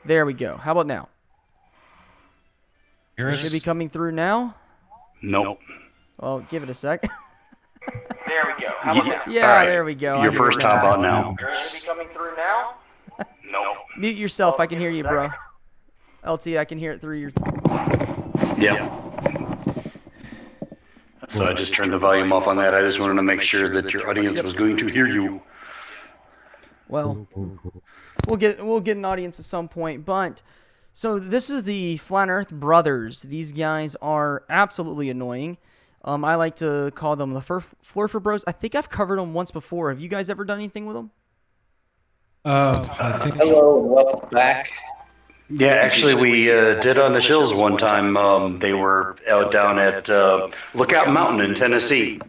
There we go. How about now? Hear It us? should be coming through now. Nope. Well, give it a sec. There we go. How about now? Yeah, there we go. Your first time about now. It should be coming through now. Nope. Mute yourself. I can hear you, bro. LT, I can hear it through your... Yep. So I just turned the volume off on that. I just wanted to make sure that your audience was going to hear you. Well, we'll get an audience at some point, but... So this is the Flat Earth Brothers. These guys are absolutely annoying. I like to call them the Flerfer Bros. I think I've covered them once before. Have you guys ever done anything with them? I think Hello and welcome back. Yeah, actually, we did on the Shills one time. They were out down at Lookout Mountain in Tennessee.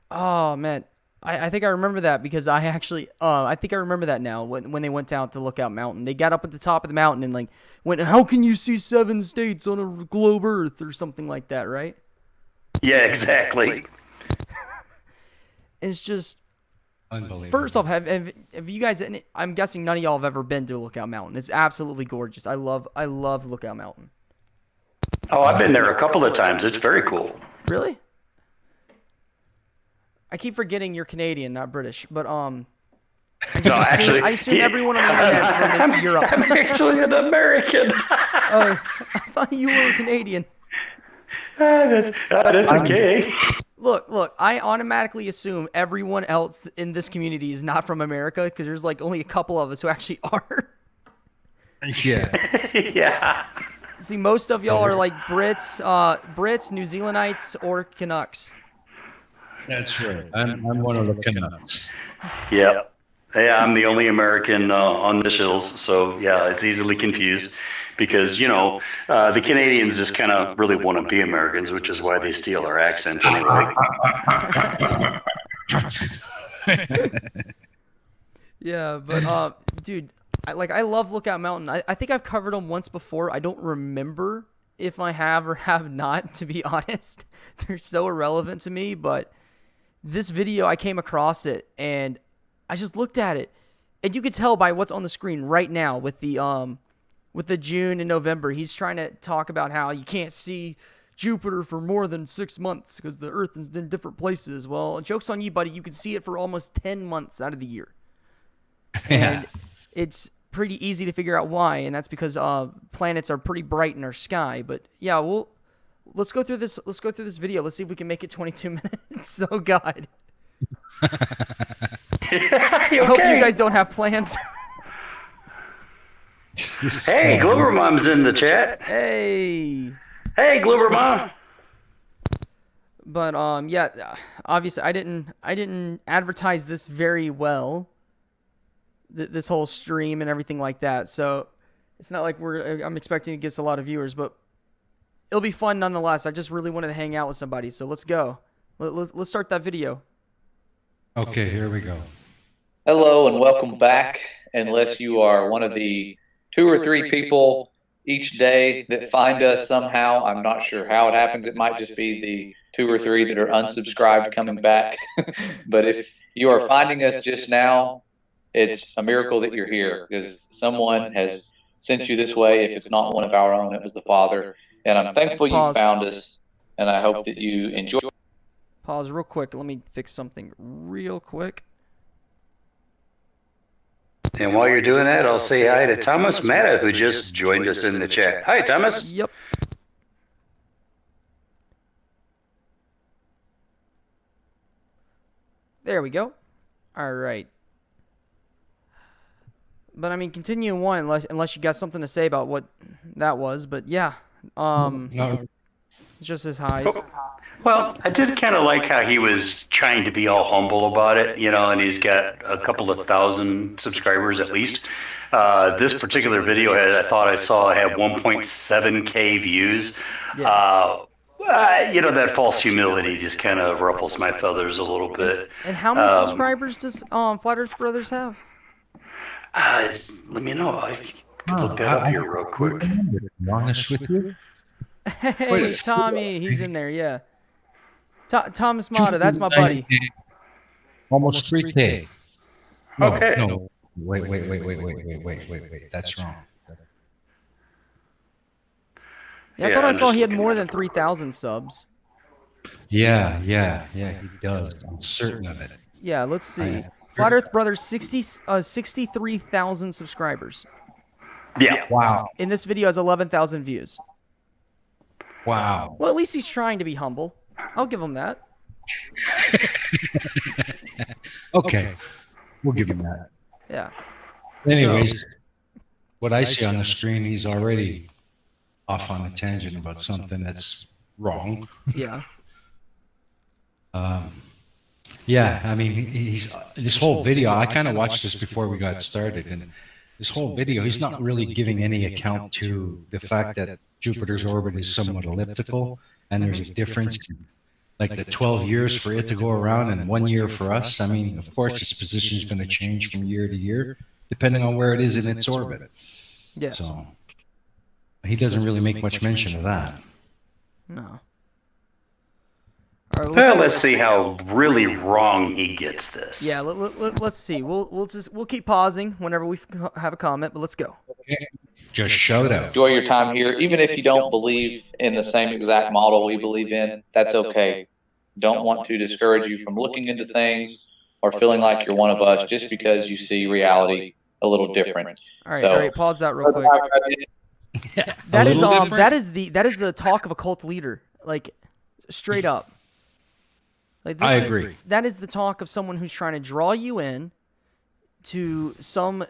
Oh, man. I think I remember that because I actually, I think I remember that now when they went out to Lookout Mountain. They got up at the top of the mountain and like went, how can you see 7 states on a globe Earth or something like that, right? Yeah, exactly. It's just, unbelievable. first off, have you guys, I'm guessing none of y'all have ever been to Lookout Mountain. It's absolutely gorgeous. I love Lookout Mountain. Oh, I've been there a couple of times. It's very cool. Really? I keep forgetting you're Canadian, not British, but I assume everyone on the internet's from Europe. I'm actually an American. Oh, I thought you were Canadian. That's okay. Look, I automatically assume everyone else in this community is not from America because there's like only a couple of us who actually are. Yeah. Yeah. See, most of y'all are like Brits, New Zealandites, or Canucks. That's right. I'm one of the Canucks. Yeah. Yeah, I'm the only American on the Shills, so yeah, it's easily confused because, the Canadians just kind of really want to be Americans, which is why they steal our accent anyway. Yeah, but dude, I love Lookout Mountain. I think I've covered them once before. I don't remember if I have or have not, to be honest. They're so irrelevant to me, but this video, I came across it, and I just looked at it, and you could tell by what's on the screen right now with the June and November. He's trying to talk about how you can't see Jupiter for more than 6 months because the Earth is in different places. Well, joke's on you, buddy. You can see it for almost 10 months out of the year. And it's pretty easy to figure out why, and that's because planets are pretty bright in our sky. But yeah, let's go through this. Let's go through this video. Let's see if we can make it 22 minutes. Oh God. I hope you guys don't have plans. Hey, Glover Mom's in the chat. Hey, Glover Mom. but yeah, obviously I didn't advertise this very well. This whole stream and everything like that. So it's not like I'm expecting it gets a lot of viewers, but it'll be fun nonetheless. I just really wanted to hang out with somebody, so let's go. Let's start that video. Okay, here we go. Hello and welcome back. Unless you are one of the 2 or 3 people each day that find us somehow, I'm not sure how it happens. It might just be the 2 or 3 that are unsubscribed coming back. But if you are finding us just now, it's a miracle that you're here because someone has sent you this way. If it's not one of our own, it was the Father. And I'm thankful you found us, and I hope that you enjoy. Pause real quick. Let me fix something real quick. And while you're doing that, I'll say hi to Thomas Matta, who just joined us in the chat. Hi, Thomas. Yep. There we go. All right. But I mean, continue on unless you got something to say about what that was. But yeah, No. it's just his highs. Well, I did kind of like how he was trying to be all humble about it, and he's got a couple of thousand subscribers at least. This particular video, I thought I saw had 1.7K views. Yeah. That false humility just kind of ruffles my feathers a little bit. And how many subscribers does Flat Earth Brothers have? Let me know. I can look that up here real quick. To be honest with you. Hey, Tommy, he's in there, yeah. Thomas Mata, that's my buddy. Almost 3K. Okay. No, Wait. That's wrong. Yeah, I thought I saw he had more than 3,000 subs. Yeah. He does. I'm certain of it. Yeah, let's I, see. Flat Earth Brothers 63,000 subscribers. Yeah. wow. And this video has 11,000 views. Wow. Well, at least he's trying to be humble. I'll give him that. Okay. We'll give him that. Yeah. Anyways, what I see on the screen, he's already off on a tangent about something that's wrong. Yeah. Yeah, I mean, he's this whole video. I kind of watched this before we got started, and this whole video, he's not really giving any account to the fact that Jupiter's orbit is somewhat elliptical, and there's a difference, like the 12 years for it to go around and 1 year for us. I mean, of course, its position is going to change from year to year, depending on where it is in its orbit. Yeah. So he doesn't really make much mention of that. No. All right, Well, let's see how really wrong he gets this. Yeah, let's see. We'll keep pausing whenever we have a comment, but let's go. Just shout out. Enjoy your time here. Even if you don't believe in the same exact model we believe in, that's okay. Don't want to discourage you from looking into things or feeling like you're one of us just because you see reality a little different. All right, pause that real quick. That is the talk of a cult leader, like straight up. Like I agree. That is the talk of someone who's trying to draw you in to some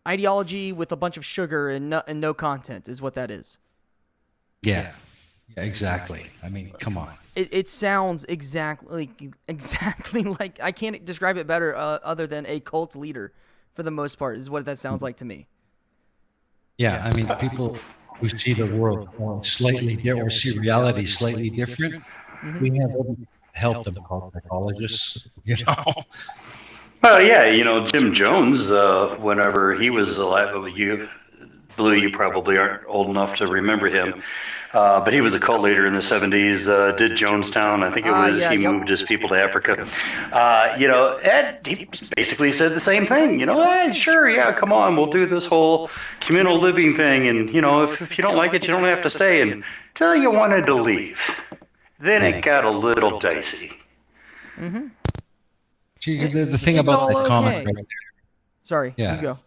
ideology with a bunch of sugar and no content is what that is. Yeah, exactly. I mean, come on. It sounds exactly like, I can't describe it better other than a cult leader for the most part is what that sounds like to me. Yeah, I mean, people who see the world slightly different or see reality slightly different, we have helped them call psychologists, Well, yeah, Jim Jones, whenever he was alive, you probably aren't old enough to remember him, but he was a cult leader in the 70s, did Jonestown. I think it was, he moved his people to Africa. Ed, he basically said the same thing, hey, sure, yeah, come on, we'll do this whole communal living thing, and, if you don't like it, you don't have to stay, until you wanted to leave. Then it got a little dicey. Mm-hmm. See, the thing about that comment right there. Sorry, yeah. You go.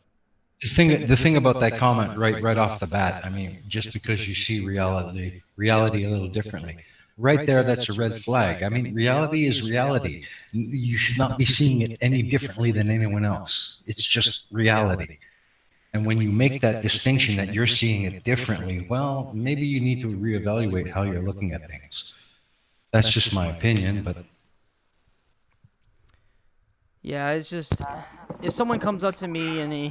The thing about that comment right off the bat, I mean, just because you see reality a little differently, right there, that's a red flag. I mean, reality is reality. You should not be seeing it any differently than anyone else. It's just reality. And when you make that distinction that you're seeing it differently, well, maybe you need to reevaluate how you're looking at things. That's just my opinion, but yeah, it's just if someone comes up to me and he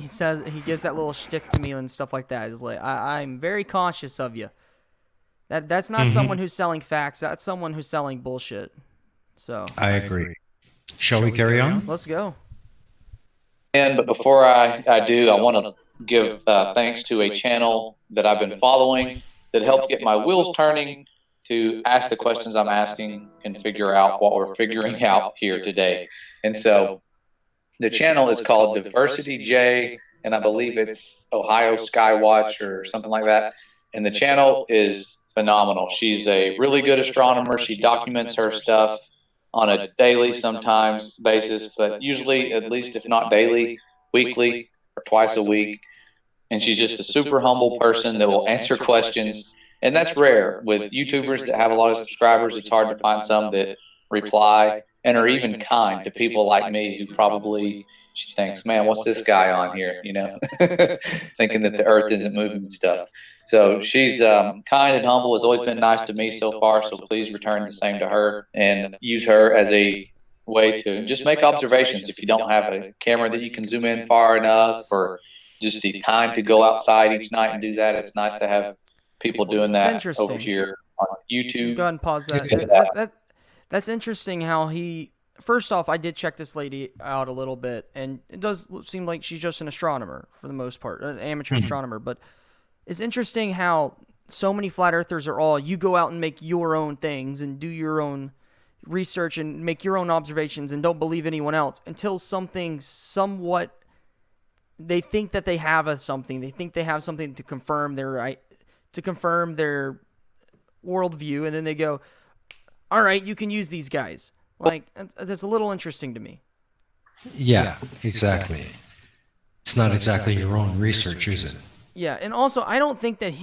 gives that little shtick to me and stuff like that, it's like I'm very cautious of you. That's not someone who's selling facts. That's someone who's selling bullshit. So I agree. Shall we carry on? Let's go. But before I do, I want to give thanks to a channel that I've been following that helped get my wheels turning to ask the questions I'm asking and figure out what we're figuring out here today. And so the channel is called Diversity J, and I believe it's Ohio Skywatch or something like that. And the channel is phenomenal. She's a really good astronomer. She documents her stuff on a daily, sometimes basis, but usually, at least if not daily, weekly or twice a week. And she's just a super humble person that will answer questions. And that's rare with YouTubers that have a lot of subscribers. It's hard to find some that reply and are even kind to people like me who probably she thinks, man, what's this guy on here? Thinking that the earth isn't moving and stuff. So she's kind and humble, has always been nice to me so far. So please return the same to her and use her as a way to just make observations. If you don't have a camera that you can zoom in far enough or just the time to go outside each night and do that, it's nice to have people doing that over here on YouTube. Go ahead and pause that. That's interesting how he... First off, I did check this lady out a little bit, and it does seem like she's just an astronomer for the most part, an amateur astronomer. But it's interesting how so many flat earthers are all, you go out and make your own things and do your own research and make your own observations and don't believe anyone else until something somewhat they think that they have something. They think they have something to confirm their worldview, and then they go, "All right, you can use these guys." Like that's a little interesting to me. Yeah, exactly. It's not exactly your own research, is it? Yeah, and also I don't think that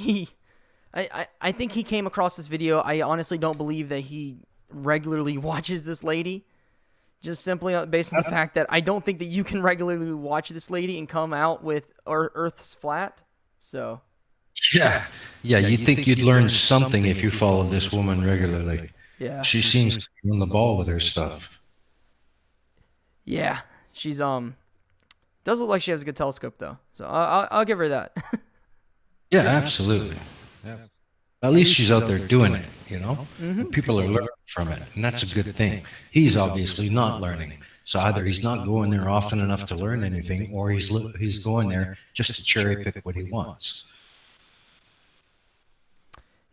I think he came across this video. I honestly don't believe that he regularly watches this lady. Just simply based on the fact that I don't think that you can regularly watch this lady and come out with Earth's flat. So. Yeah. Yeah, you'd think you'd learn something if you followed this woman regularly. Yeah. She seems to be on the ball with her stuff. Yeah, she's does look like she has a good telescope though. So I'll give her that. Yeah, absolutely. Yeah. At least she's out there doing it, you know? People are learning from it, and that's a good thing. He's obviously not learning. So either he's not going there often enough to learn anything, or he's going there just to cherry pick what he wants.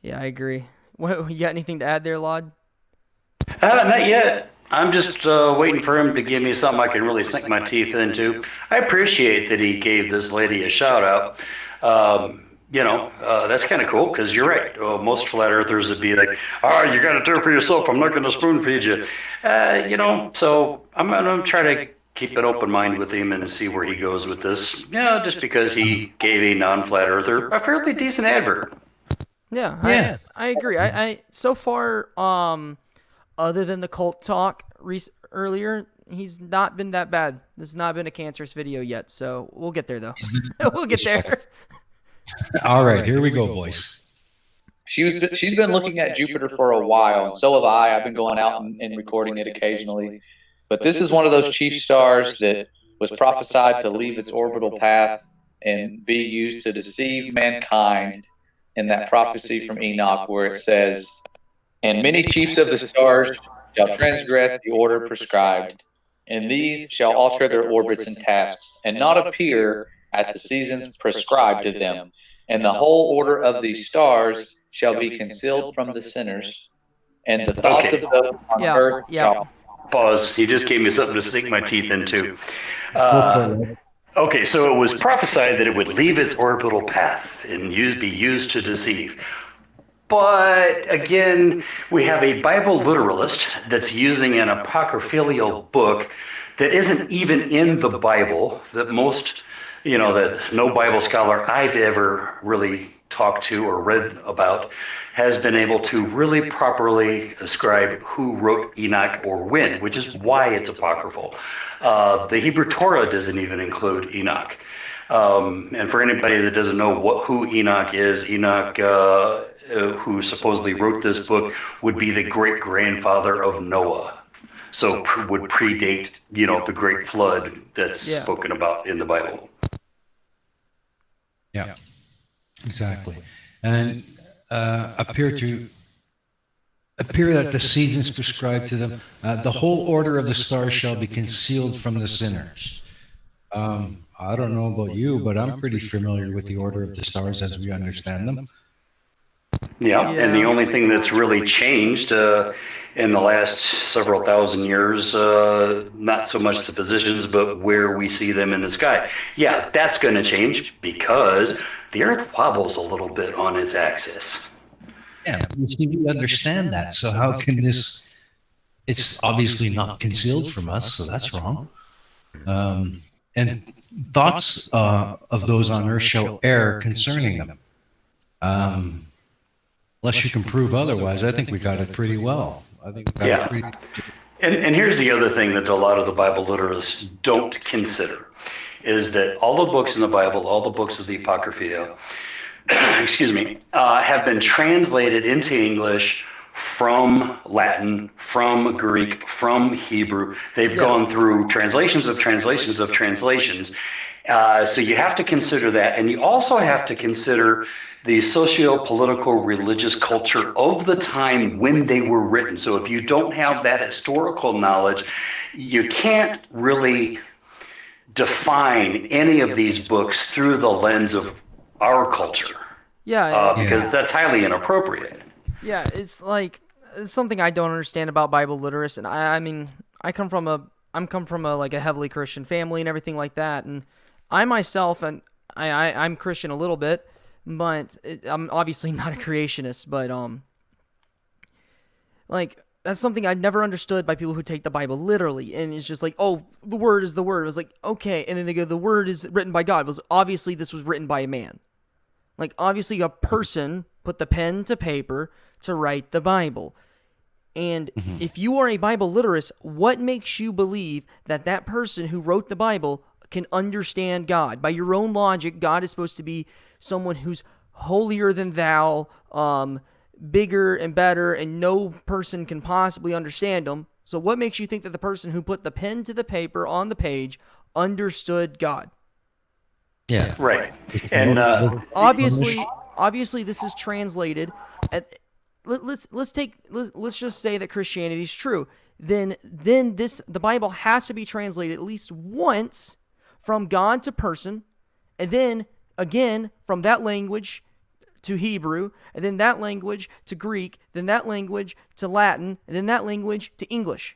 Yeah, I agree. What, you got anything to add there, Laud? Not yet. I'm just waiting for him to give me something I can really sink my teeth into. I appreciate that he gave this lady a shout out. That's kind of cool because you're right. Most flat earthers would be like, "Oh, you got to do it for yourself. I'm not going to spoon feed you." So I'm going to try to keep an open mind with him and see where he goes with this. Just because he gave a non-flat earther a fairly decent advert. Yeah, I agree. I so far, other than the cult talk earlier, he's not been that bad. This has not been a cancerous video yet, so we'll get there though. We'll get there. All right, here we go, boys. She's been looking at Jupiter for a while, and so have I. I've been going out and recording it occasionally. But this is one of those chief stars that was prophesied to leave its orbital path and be used to deceive mankind in that prophecy from Enoch where it says, "And many chiefs of the stars shall transgress the order prescribed, and these shall alter their orbits and tasks, and not appear at the seasons prescribed to them. And the whole order of these stars shall be concealed from the sinners, and the thoughts of those on earth shall..." Pause. He just gave me something to sink my teeth into. Okay, so it was prophesied that it would leave its orbital path and be used to deceive. But again, we have a Bible literalist that's using an apocryphal book that isn't even in the Bible, that no Bible scholar I've ever really talked to or read about has been able to really properly ascribe who wrote Enoch or when, which is why it's apocryphal. The Hebrew Torah doesn't even include Enoch. And for anybody that doesn't know who Enoch is, Enoch, who supposedly wrote this book, would be the great-grandfather of Noah. So would predate, the great flood that's spoken about in the Bible. Yeah, exactly. And appear that the seasons prescribed to them, the whole order of the stars shall be concealed from the sinners. I don't know about you, but I'm pretty familiar with the order of the stars as we understand them. Yeah, and the only thing that's really changed in the last several thousand years, not so much the positions, but where we see them in the sky. Yeah, that's going to change because the Earth wobbles a little bit on its axis. Yeah, we understand that. So how can this? It's obviously not concealed from us, so that's wrong. And thoughts of those on Earth shall err concerning them. Unless you can prove otherwise, I think we got it pretty well. I think we got it pretty. And here's the other thing that a lot of the Bible literalists don't consider, is that all the books in the Bible, all the books of the Apocrypha, have been translated into English from Latin, from Greek, from Hebrew. They've gone through translations of translations of translations. So you have to consider that. And you also have to consider the socio-political religious culture of the time when they were written. So if you don't have that historical knowledge, you can't really define any of these books through the lens of our culture. Because that's highly inappropriate. Yeah, it's like it's something I don't understand about Bible literacy, and I mean, I'm come from a like a heavily Christian family and everything like that, and I myself and I'm Christian a little bit, but I'm obviously not a creationist, but like that's something I'd never understood by people who take the Bible literally, and it's just like, oh, the word is the word. It was like, okay, and then they go, the word is written by God. It was obviously this was written by a man. Like obviously a person put the pen to paper to write the Bible. And if you are a Bible literist, what makes you believe that that person who wrote the Bible can understand God? By your own logic, God is supposed to be someone who's holier than thou, bigger and better, and no person can possibly understand him. So what makes you think that the person who put the pen to the paper on the page understood God? Yeah. Right. And Obviously, this is translated. Let's just say that Christianity is true. Then the Bible has to be translated at least once from God to person, and then again from that language to Hebrew, and then that language to Greek, then that language to Latin, and then that language to English.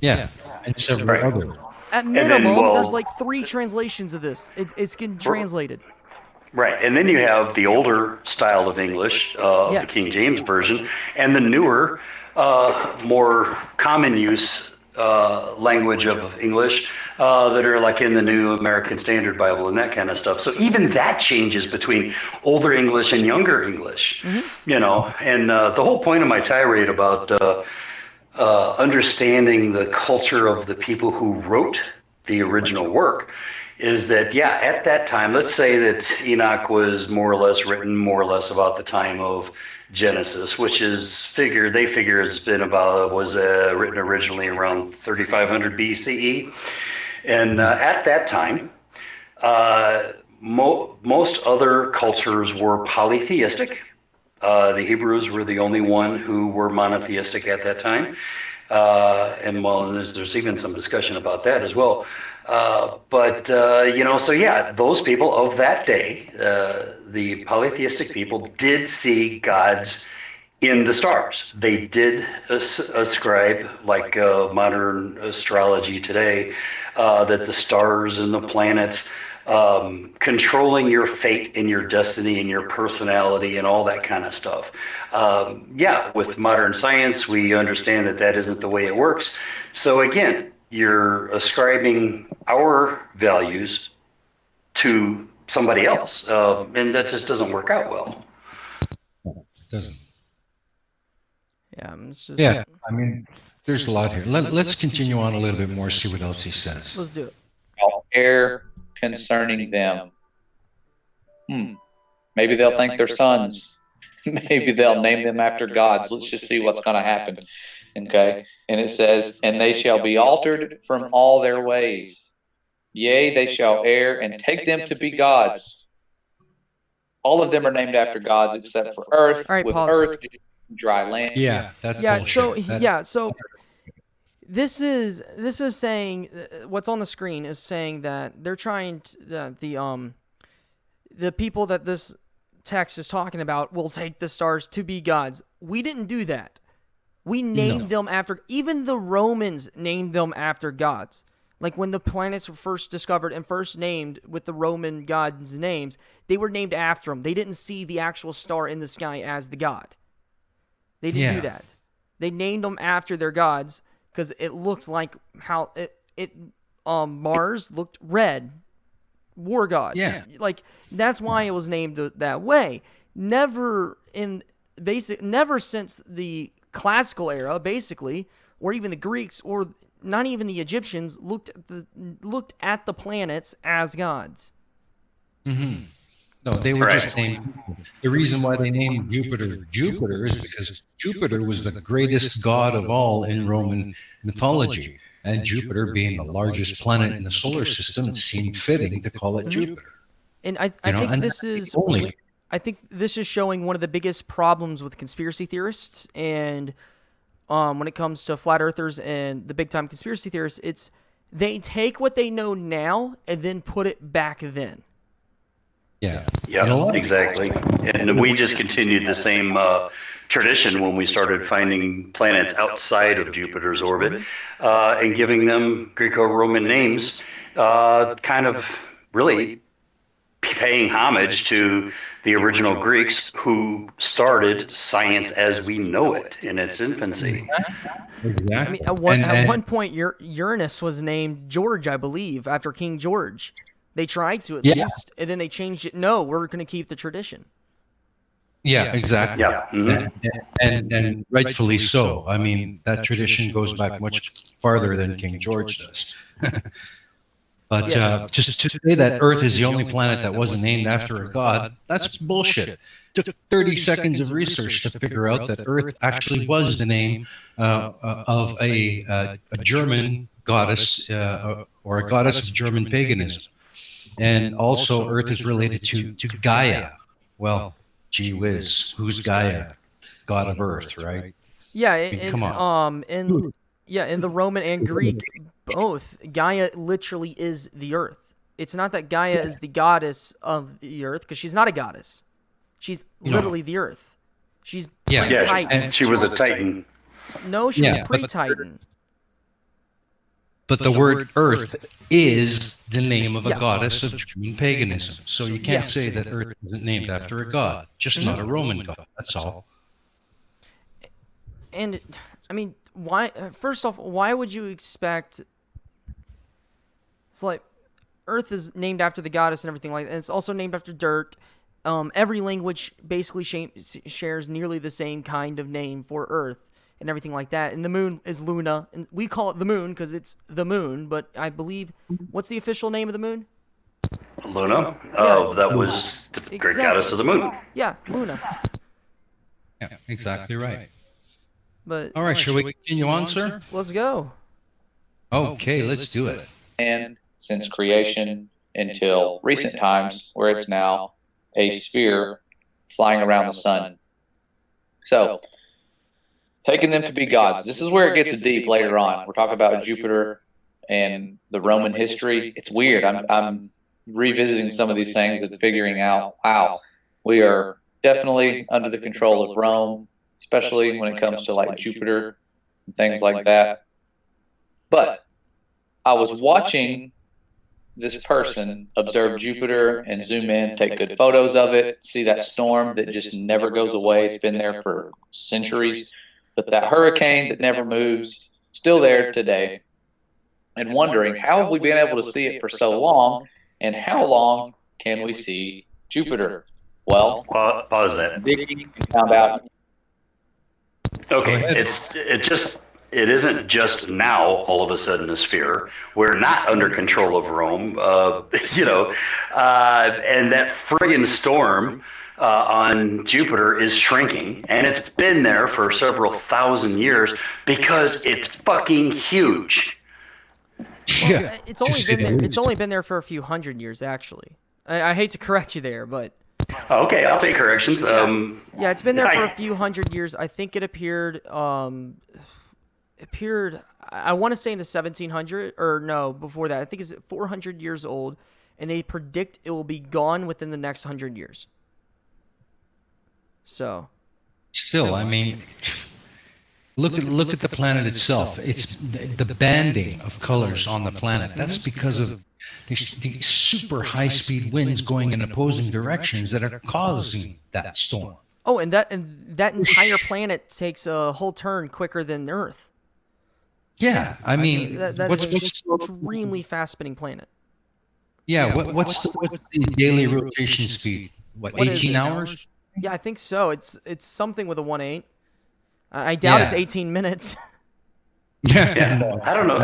Yeah. And several others. At minimum, there's like 3 translations of this. It's getting translated. Right, and then you have the older style of English, the King James Version, and the newer, more common use language of English that are like in the New American Standard Bible and that kind of stuff. So even that changes between older English and younger English, you know. And the whole point of my tirade about understanding the culture of the people who wrote the original work is that, yeah, at that time, let's say that Enoch was more or less written more or less about the time of Genesis, which is they figure was written originally around 3500 BCE. And at that time, most other cultures were polytheistic. The Hebrews were the only one who were monotheistic at that time. And well, there's even some discussion about that as well. So yeah, those people of that day, the polytheistic people, did see gods in the stars. They did ascribe, like modern astrology today, that the stars and the planets controlling your fate and your destiny and your personality and all that kind of stuff. With modern science, we understand that that isn't the way it works. So again, you're ascribing our values to somebody else, and that just doesn't work out well. It doesn't. Yeah, it's just, Yeah, I mean, there's a lot here. Let's continue on a little bit more, see what else he says. let's do it. Care concerning them. Maybe they'll think they're sons. Maybe they'll name them after gods. Let's just see what's going to happen. Okay. And it says, and they shall be altered from all their ways. Yea, they shall err and take them to be gods. All of them are named after gods except for earth. All right, with pause. earth, dry land. Yeah, that's Yeah, bullshit. so this is saying what's on the screen is saying that they're trying to, the people that this text is talking about will take the stars to be gods. We didn't do that. We named them after, even the Romans named them after gods. Like when the planets were first discovered and first named with the Roman gods' names, they were named after them. They didn't see the actual star in the sky as the god. They didn't do that. They named them after their gods because it looks like how Mars looked red, war god. Yeah, like that's why it was named that way. Never since the classical era, basically, or even the Greeks, or not even the Egyptians looked at the planets as gods. Mm-hmm. No, they were just named. The reason why they named Jupiter is because Jupiter was the greatest god of all in Roman mythology. And Jupiter being the largest planet in the solar system, it seemed fitting to call it Jupiter. And I think this is showing one of the biggest problems with conspiracy theorists, and when it comes to flat earthers and the big time conspiracy theorists, it's they take what they know now and then put it back then. Yeah. Yeah, exactly. And we just continued the same tradition when we started finding planets outside of Jupiter's orbit and giving them Greco-Roman names, kind of really paying homage to the original Greeks who started science as we know it in its infancy. Exactly. I mean, at one point, Uranus was named George, I believe, after King George. They tried to at least, and then they changed it. No, we're going to keep the tradition. Yeah, exactly. Yeah. Mm-hmm. And rightfully so. I mean, that tradition goes back much farther than King George does. But just to say that Earth is the only planet that wasn't named after a god, that's bullshit. It took 30 seconds of research to figure out that Earth actually was the name of a German goddess or a goddess of German paganism. And also, Earth is related to Gaia. Well, gee whiz, who's Gaia? God of Earth, right? Yeah, I mean, come on. in the Roman and Greek, both Gaia literally is the Earth. It's not that Gaia is the goddess of the Earth, because she's not a goddess. She's literally the Earth. She's pre-Titan. And she was a Titan. No, she was pre-Titan. But the word Earth is the name of a goddess of German paganism. So you can't say that Earth isn't named after a god, just not a Roman god. That's all. And I mean, why? First off, why would you expect? It's like Earth is named after the goddess and everything like that. And it's also named after dirt. Every language basically shares nearly the same kind of name for Earth and everything like that. And the moon is Luna, and we call it the moon because it's the moon. But I believe, what's the official name of the moon? Luna. Oh, that was the great goddess of the moon. Yeah, Luna. Yeah, exactly right. But all right, shall we continue on, sir? Let's go. Okay, let's do it. And since creation until recent times, where it's now a sphere flying around the sun. So, taking them to be gods. This is where it gets deep later on. We're talking about Jupiter and the Roman history. It's weird. I'm revisiting some of these things and figuring out, wow, we are definitely under the control of Rome, especially when it comes to like Jupiter and things like that. But I was watching this person observe Jupiter and zoom in, take good photos of it, see that storm that just never goes away. It's been there for centuries. But that hurricane that never moves, still there today. And wondering, how have we been able to see it for so long? And how long can we see Jupiter? Well, Pause that. digging and found out. Okay, it isn't just now all of a sudden a sphere. We're not under control of Rome, and that friggin' storm on Jupiter is shrinking, and it's been there for several thousand years because it's fucking huge. Well, it's only been there. It's only been there for a few hundred years, actually. I hate to correct you there, but okay, I'll take corrections. Yeah, it's been there for a few hundred years. I think it appeared. I want to say in the 1700s, or no, before that. I think it's 400 years old, and they predict it will be gone within the next 100 years. So, still, I mean, look at the planet itself. It's the banding of colors on the planet. That's because of these super high-speed winds going in opposing directions that are causing that storm. Oh, and that entire planet takes a whole turn quicker than Earth. Yeah, I mean, what's an extremely fast-spinning planet. Yeah, what's the daily rotation speed? What 18 hours? Yeah, I think so. It's something with a 1/8. I doubt it's 18 minutes. Yeah, I don't know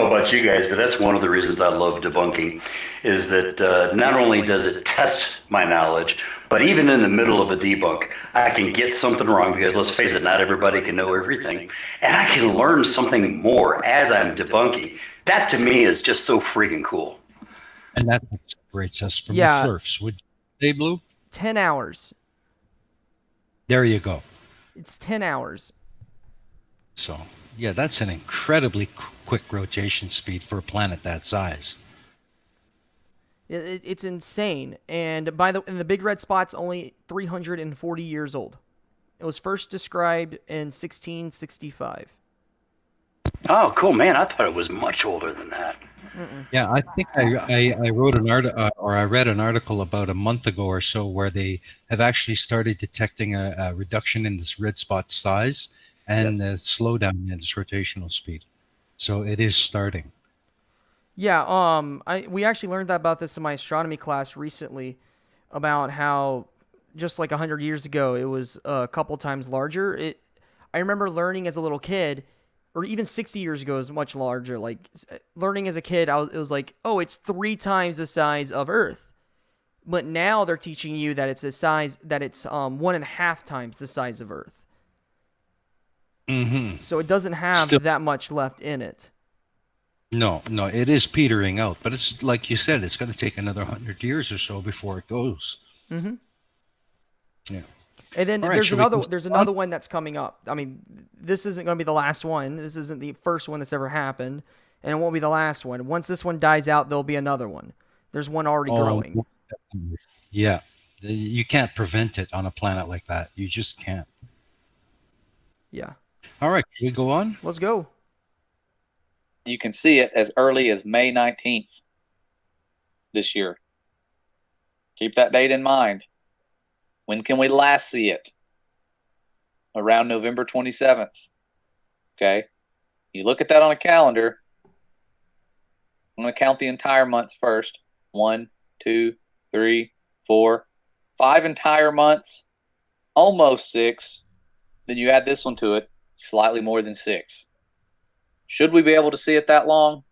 about you guys, but that's one of the reasons I love debunking, is that not only does it test my knowledge, but even in the middle of a debunk, I can get something wrong because let's face it, not everybody can know everything, and I can learn something more as I'm debunking. That to me is just so freaking cool. And that separates us from the Flerfs. Would you say, Blue? 10 hours. There you go. It's 10 hours. So, yeah, that's an incredibly quick rotation speed for a planet that size. It's insane. And and the big red spot's only 340 years old. It was first described in 1665. Oh, cool, man. I thought it was much older than that. Mm-mm. Yeah, I think I wrote an article or I read an article about a month ago or so where they have actually started detecting a reduction in this red spot size and a Yes. slowdown in its rotational speed. So it is starting. Yeah. We actually learned that about this in my astronomy class recently, about how just like 100 years ago it was a couple times larger. I remember learning as a little kid, or even 60 years ago is much larger. Like learning as a kid, it was like, oh, it's 3 times the size of Earth. But now they're teaching you that it's 1.5 times the size of Earth. Hmm. So it doesn't Still, have that much left in it. no, no, it is petering out, but it's like you said, it's going to take another 100 years or so before it goes. Mm-hmm. Yeah. And then All right, should we continue there's on? another one that's coming up. I mean, this isn't going to be the last one. This isn't the first one that's ever happened, and it won't be the last one. Once this one dies out, there'll be another one. There's one already Oh, growing. yeah. You can't prevent it on a planet like that. You just can't. Yeah. All right, can we go on? Let's go. You can see it as early as May 19th this year. Keep that date in mind. When can we last see it? Around November 27th. Okay. You look at that on a calendar. I'm going to count the entire months first. 1, 2, 3, 4, 5 entire months, almost 6. Then you add this one to it, slightly more than 6. Should we be able to see it that long?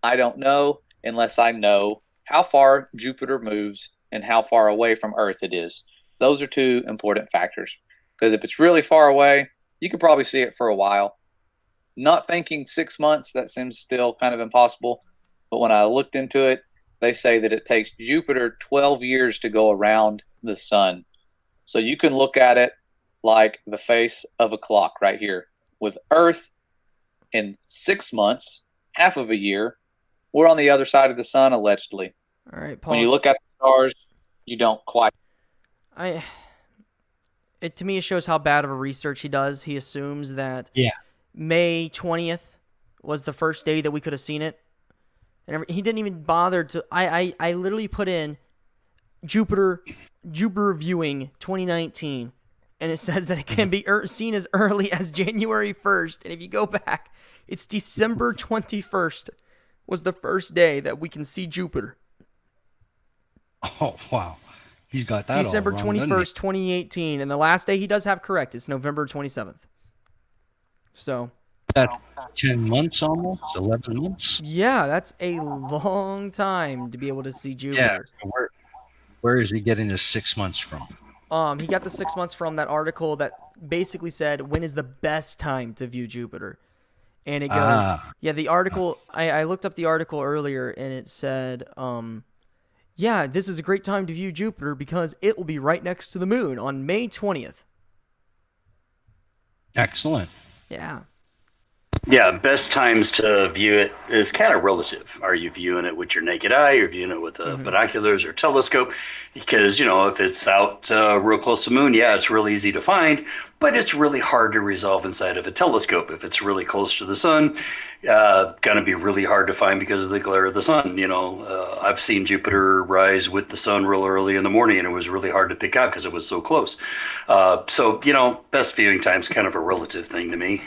I don't know, unless I know how far Jupiter moves and how far away from Earth it is. Those are 2 important factors. Because if it's really far away, you could probably see it for a while. Not thinking 6 months, that seems still kind of impossible. But when I looked into it, they say that it takes Jupiter 12 years to go around the sun. So you can look at it like the face of a clock right here. With Earth in 6 months, half of a year, we're on the other side of the sun, allegedly. All right, When you pause. look at the stars, you don't quite. I it to me it shows how bad of a research he does. He assumes that Yeah. May 20th was the first day that we could have seen it. And he didn't even bother to I literally put in Jupiter viewing 2019, and it says that it can be seen as early as January 1st. And if you go back, it's December 21st was the first day that we can see Jupiter. Oh, wow. He's got that December all wrong, doesn't 21st, 2018, and the last day he does have correct is November 27th. So, that's 10 months almost, 11 months. yeah, that's a long time to be able to see Yeah. Jupiter. So where is he getting his 6 months from? He got the 6 months from that article that basically said when is the best time to view Jupiter, and it goes, yeah, the article. I looked up the article earlier, and it said, yeah, this is a great time to view Jupiter because it will be right next to the moon on May 20th. Excellent. Yeah. Yeah, best times to view it is kind of relative. Are you viewing it with your naked eye, or viewing it with binoculars or telescope? Because, if it's out real close to the moon, yeah, it's really easy to find, but it's really hard to resolve inside of a telescope. If it's really close to the sun, going to be really hard to find because of the glare of the sun. I've seen Jupiter rise with the sun real early in the morning, and it was really hard to pick out because it was so close. So, best viewing time is kind of a relative thing to me.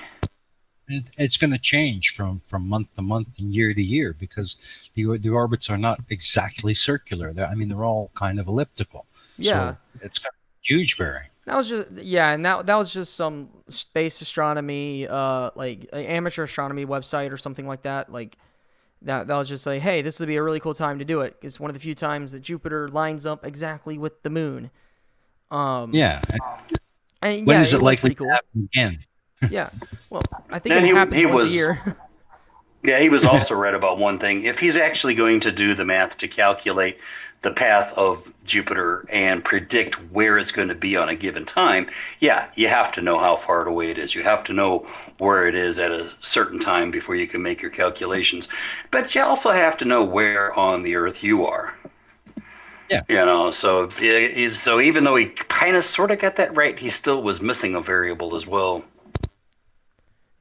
It's going to change from month to month and year to year because the orbits are not exactly circular. They're all kind of elliptical. Yeah. So it's got huge bearing. That was just and that was just some space astronomy, like an amateur astronomy website or something like that. Like that was just like, hey, this would be a really cool time to do it. It's one of the few times that Jupiter lines up exactly with the moon. Yeah. And When yeah, is it was likely pretty to cool. happen again? Yeah. Well, I think And it he happens once a was- year. Yeah, he was also right about one thing. If he's actually going to do the math to calculate the path of Jupiter and predict where it's going to be on a given time, yeah, you have to know how far away it is. You have to know where it is at a certain time before you can make your calculations. But you also have to know where on the Earth you are. Yeah. You know, so so even though he kind of sort of got that right, he still was missing a variable as well.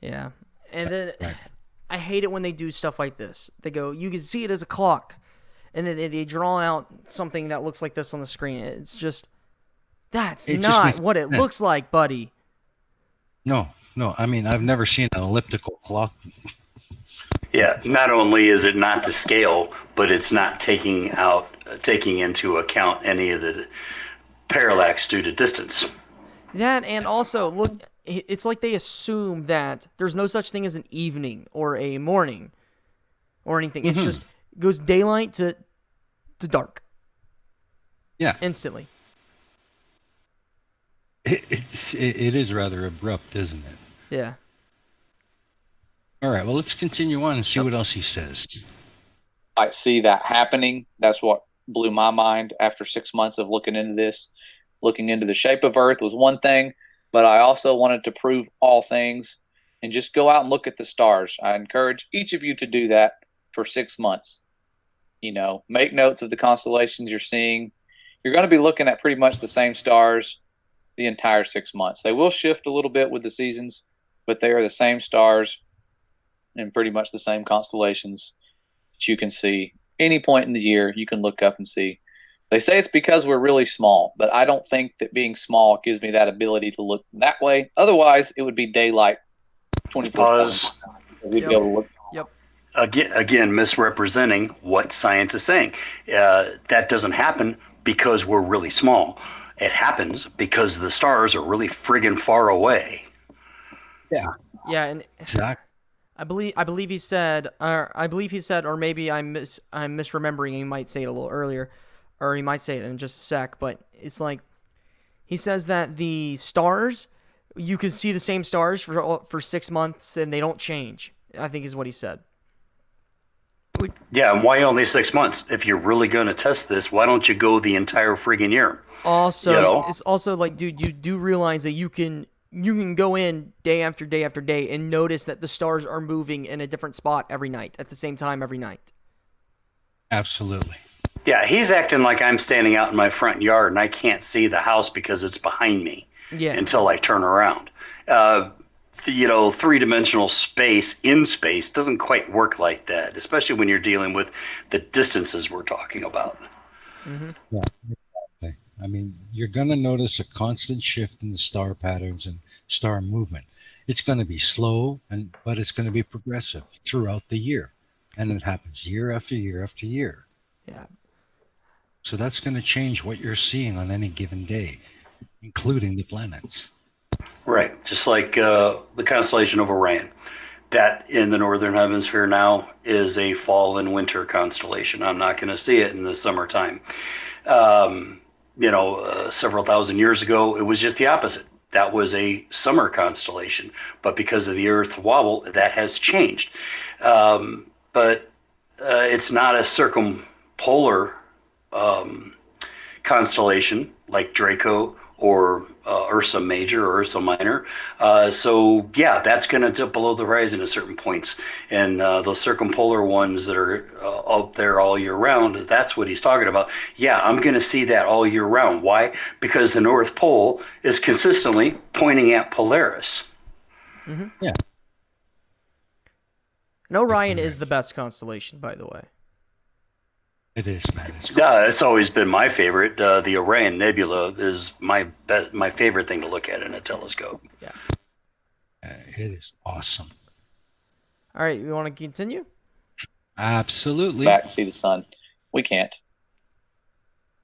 Yeah. And then Right. I hate it when they do stuff like this. They go, you can see it as a clock. And then they draw out something that looks like this on the screen. It's just, that's It just not makes what it sense. looks like, buddy. No. I mean, I've never seen an elliptical clock. Yeah, not only is it not to scale, but it's not taking into account any of the parallax due to distance. That, and also, look, it's like they assume that there's no such thing as an evening or a morning or anything. It's just goes daylight to dark Yeah. instantly. It is rather abrupt, isn't it? Yeah. All right. Well, let's continue on and see what else he says. I see that happening. That's what blew my mind after 6 months of looking into this. Looking into the shape of Earth was one thing, but I also wanted to prove all things and just go out and look at the stars. I encourage each of you to do that for 6 months. You know, make notes of the constellations you're seeing. You're going to be looking at pretty much the same stars the entire 6 months. They will shift a little bit with the seasons, but they are the same stars and pretty much the same constellations that you can see. Any point in the year, you can look up and see. They say it's because we're really small, but I don't think that being small gives me that ability to look that way. Otherwise, it would be daylight 24 Pause. We'd be able to look. Yep. Again, misrepresenting what science is saying. That doesn't happen because we're really small. It happens because the stars are really friggin' far away. Yeah. Yeah, and Exactly. I believe he said, or maybe I'm misremembering. He might say it a little earlier, or he might say it in just a sec. But it's like he says that the stars, you can see the same stars for 6 months and they don't change. I think is what he said. Yeah, and why only 6 months? If you're really going to test this, why don't you go the entire friggin' year? Also, You know? it's also like, dude, you do realize that you can go in day after day after day and notice that the stars are moving in a different spot every night at the same time every night. Absolutely. Yeah, he's acting like I'm standing out in my front yard and I can't see the house because it's behind me Yeah. until I turn around. Three-dimensional space in space doesn't quite work like that, especially when you're dealing with the distances we're talking about. Mm-hmm. Yeah. Exactly. I mean, you're going to notice a constant shift in the star patterns and star movement. It's going to be slow, but it's going to be progressive throughout the year. And it happens year after year after year. Yeah. So that's going to change what you're seeing on any given day, including the planets. Right, just like the constellation of Orion. That in the northern hemisphere now is a fall and winter constellation. I'm not going to see it in the summertime. Several thousand years ago, it was just the opposite. That was a summer constellation, but because of the Earth's wobble, that has changed. But it's not a circumpolar constellation like Draco or Ursa Major or Ursa Minor. That's going to dip below the horizon at certain points. And those circumpolar ones that are up there all year round, that's what he's talking about. Yeah, I'm going to see that all year round. Why? Because the North Pole is consistently pointing at Polaris. Mm-hmm. Yeah. And Orion is the best constellation, by the way. It is, man. It's always been my favorite. The Orion Nebula is my favorite thing to look at in a telescope. Yeah. It is awesome. All right, you want to continue? Absolutely. Back and see the sun. We can't.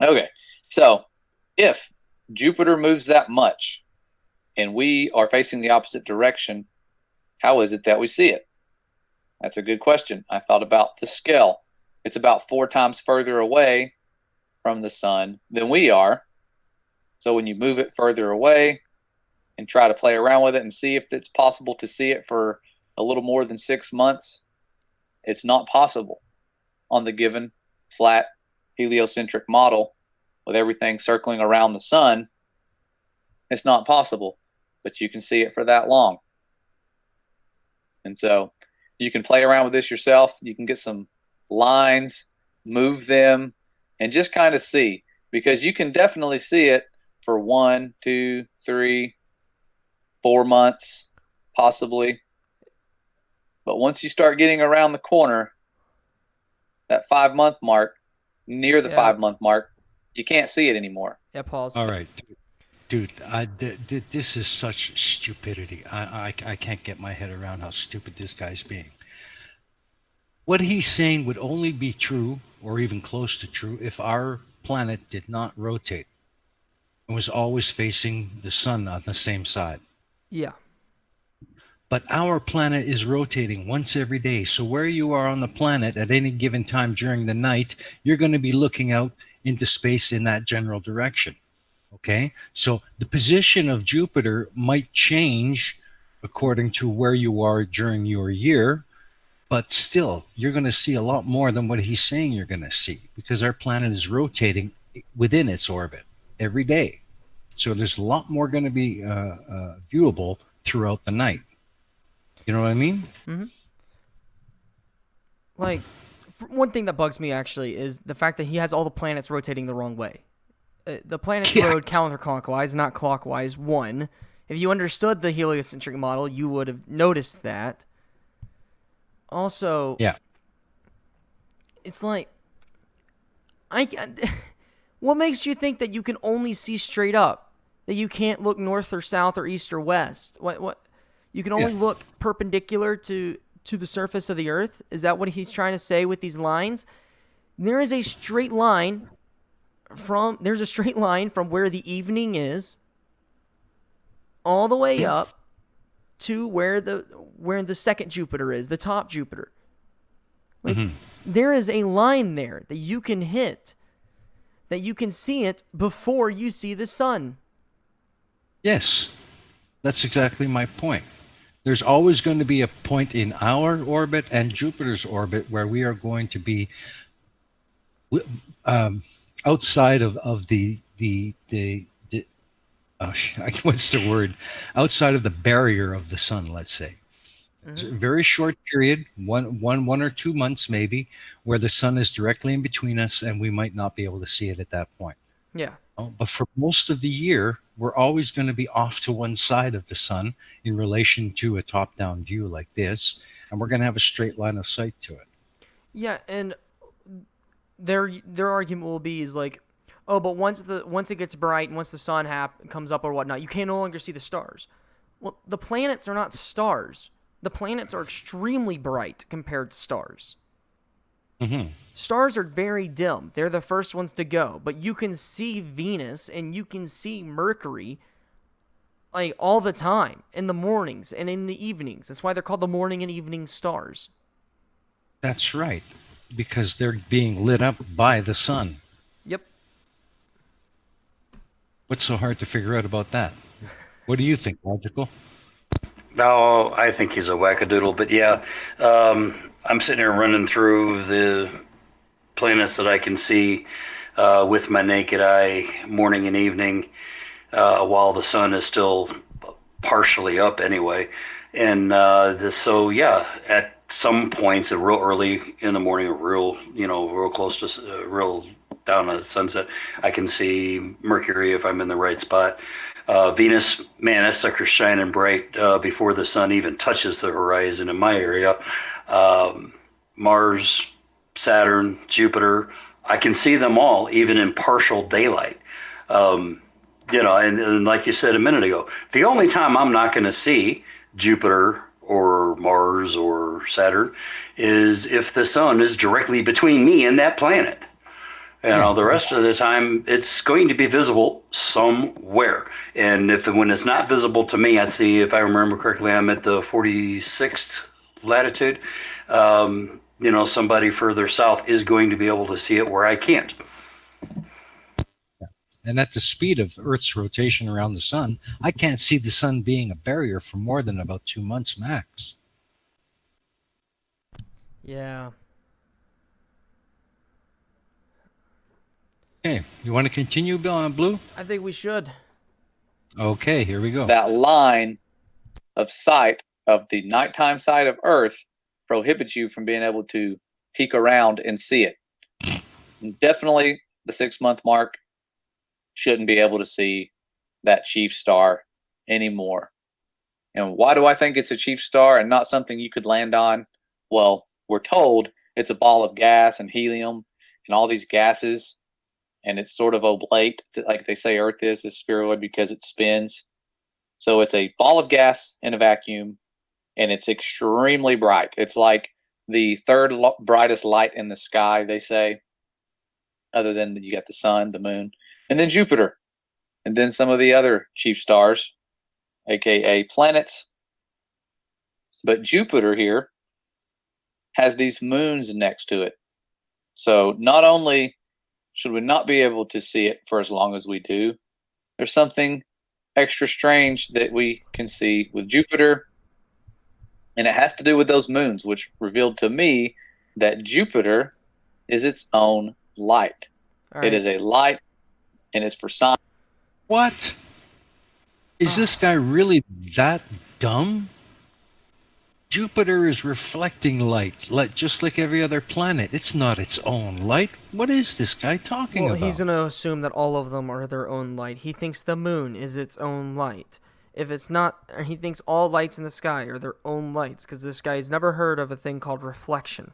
Okay, so if Jupiter moves that much and we are facing the opposite direction, how is it that we see it? That's a good question. I thought about the scale. It's about 4 times further away from the sun than we are. So when you move it further away and try to play around with it and see if it's possible to see it for a little more than 6 months, it's not possible on the given flat heliocentric model with everything circling around the sun. It's not possible, but you can see it for that long. And so you can play around with this yourself. You can get some lines, move them, and just kind of see, because you can definitely see it for 1, 2, 3, 4 months, possibly. But once you start getting around the corner, that 5-month mark, near the 5-month mark, you can't see it anymore. Yeah, pause. All right, dude. This is such stupidity. I can't get my head around how stupid this guy's being. What he's saying would only be true, or even close to true, if our planet did not rotate and was always facing the sun on the same side. Yeah. But our planet is rotating once every day. So where you are on the planet at any given time during the night, you're going to be looking out into space in that general direction. Okay? So the position of Jupiter might change according to where you are during your year, but still, you're going to see a lot more than what he's saying you're going to see, because our planet is rotating within its orbit every day. So there's a lot more going to be viewable throughout the night. You know what I mean? Mm-hmm. Like, one thing that bugs me actually is the fact that he has all the planets rotating the wrong way. The planets rode counterclockwise, not clockwise. One, if you understood the heliocentric model, you would have noticed that. Also, Yeah. It's like, what makes you think that you can only see straight up? That you can't look north or south or east or west? What? You can only look perpendicular to the surface of the Earth? Is that what he's trying to say with these lines? There is a straight line from where the evening is all the way up to where the second Jupiter is, the top Jupiter. Like, there is a line there that you can hit, that you can see it before you see the sun. Yes, that's exactly my point. There's always going to be a point in our orbit and Jupiter's orbit where we are going to be outside of the what's the word? Outside of the barrier of the sun, let's say. It's a very short period, one or 2 months maybe, where the sun is directly in between us and we might not be able to see it at that point. Yeah. But for most of the year, we're always going to be off to one side of the sun in relation to a top-down view like this, and we're going to have a straight line of sight to it. Yeah, and their argument will be is like, oh, but once it gets bright and once the sun comes up or whatnot, you can no longer see the stars. Well, the planets are not stars. The planets are extremely bright compared to stars. Mm-hmm. Stars are very dim. They're the first ones to go. But you can see Venus and you can see Mercury like all the time in the mornings and in the evenings. That's why they're called the morning and evening stars. That's right, because they're being lit up by the sun. Yep. What's so hard to figure out about that? What do you think, Logical? No, I think he's a wackadoodle, but yeah, I'm sitting here running through the planets that I can see with my naked eye, morning and evening, while the sun is still partially up anyway. And so yeah, at some points, real early in the morning, real close to real down at sunset, I can see Mercury if I'm in the right spot. Venus, man, that sucker's shining bright before the sun even touches the horizon in my area. Mars, Saturn, Jupiter, I can see them all, even in partial daylight. And like you said a minute ago, the only time I'm not going to see Jupiter or Mars or Saturn is if the sun is directly between me and that planet. The rest of the time, it's going to be visible somewhere. And when it's not visible to me, I see, if I remember correctly, I'm at the 46th latitude. Somebody further south is going to be able to see it where I can't. And at the speed of Earth's rotation around the sun, I can't see the sun being a barrier for more than about 2 months max. Yeah. Okay, you want to continue, Bill, on Blue? I think we should. Okay, here we go. That line of sight of the nighttime side of Earth prohibits you from being able to peek around and see it. And definitely the 6-month mark, shouldn't be able to see that chief star anymore. And why do I think it's a chief star and not something you could land on? Well, we're told it's a ball of gas and helium and all these gases, and it's sort of oblate. It's like they say Earth is spheroid because it spins. So it's a ball of gas in a vacuum, and it's extremely bright. It's like the third brightest light in the sky, they say, other than you got the sun, the moon, and then Jupiter, and then some of the other chief stars, aka planets. But Jupiter here has these moons next to it. So not only should we not be able to see it for as long as we do, there's something extra strange that we can see with Jupiter, and it has to do with those moons, which revealed to me that Jupiter is its own light. All It right. is a light, and it's for science. What? Is this guy really that dumb? Jupiter is reflecting light, just like every other planet. It's not its own light. What is this guy talking Well, about? he's going to assume that all of them are their own light. He thinks the moon is its own light. If it's not, he thinks all lights in the sky are their own lights because this guy has never heard of a thing called reflection.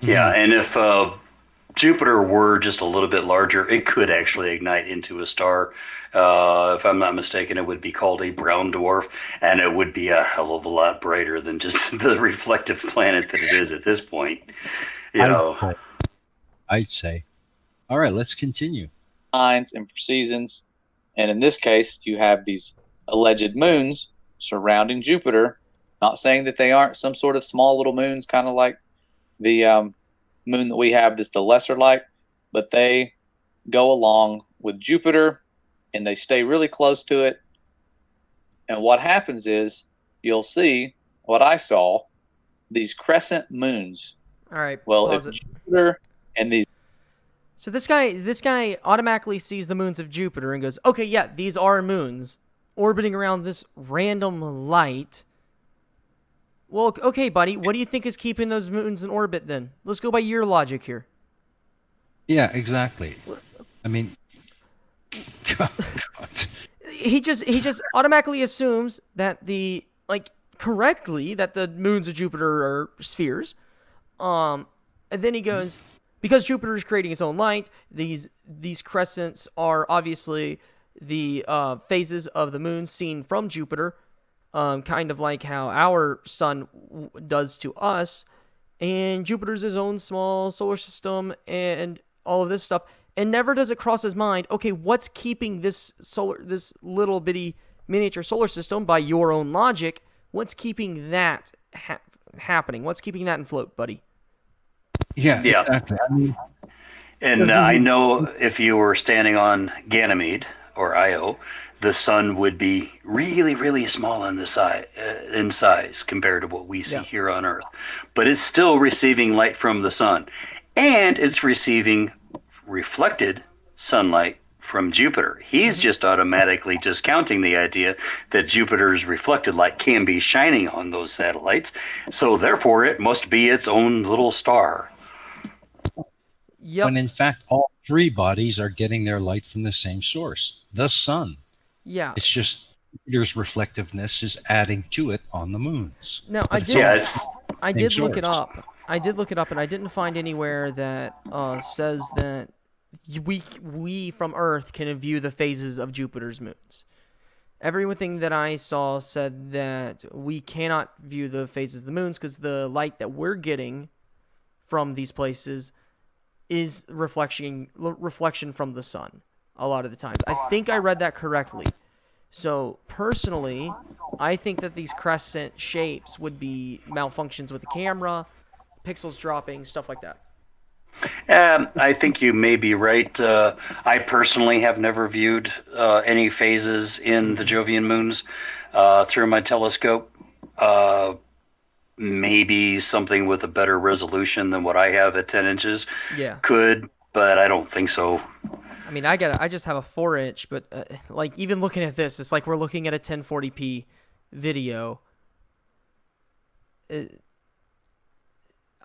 Yeah, and if Jupiter were just a little bit larger, it could actually ignite into a star. If I'm not mistaken, it would be called a brown dwarf, and it would be a hell of a lot brighter than just the reflective planet that it is at this point. I'd say. All right, let's continue. And for seasons. And in this case, you have these alleged moons surrounding Jupiter. Not saying that they aren't some sort of small little moons, kind of like the moon that we have, that's the lesser light, but they go along with Jupiter and they stay really close to it. And what happens is you'll see what I saw, these crescent moons. All right. Well, pause if it. Jupiter and these So this guy automatically sees the moons of Jupiter and goes, okay, yeah, these are moons orbiting around this random light. Well, okay, buddy, what do you think is keeping those moons in orbit then? Let's go by your logic here. Yeah, exactly. I mean, God. He just automatically assumes that correctly that the moons of Jupiter are spheres. And then he goes, because Jupiter is creating its own light, these crescents are obviously the phases of the moon seen from Jupiter, kind of like how our sun does to us. And Jupiter's his own small solar system and all of this stuff. And never does it cross his mind, okay, what's keeping this little bitty miniature solar system, by your own logic, what's keeping that happening? What's keeping that in float, buddy? Yeah. Exactly. I mean, And I know if you were standing on Ganymede or Io, the sun would be really, really small in size compared to what we see here on Earth. But it's still receiving light from the sun, and it's receiving reflected sunlight from Jupiter. He's just automatically discounting the idea that Jupiter's reflected light can be shining on those satellites, so therefore it must be its own little star. Yep. When in fact, all three bodies are getting their light from the same source, the sun. Yeah. It's just Jupiter's reflectiveness is adding to it on the moons. Now, I did look it up. I did look it up, and I didn't find anywhere that says that we from Earth can view the phases of Jupiter's moons. Everything that I saw said that we cannot view the phases of the moons because the light that we're getting from these places is reflection from the sun a lot of the times. I think I read that correctly. So personally, I think that these crescent shapes would be malfunctions with the camera, pixels dropping, stuff like that. I think you may be right. I personally have never viewed any phases in the Jovian moons through my telescope. Maybe something with a better resolution than what I have at 10 inches could, but I don't think so. I mean, I just have a 4-inch, but like even looking at this, it's like we're looking at a 1040p video.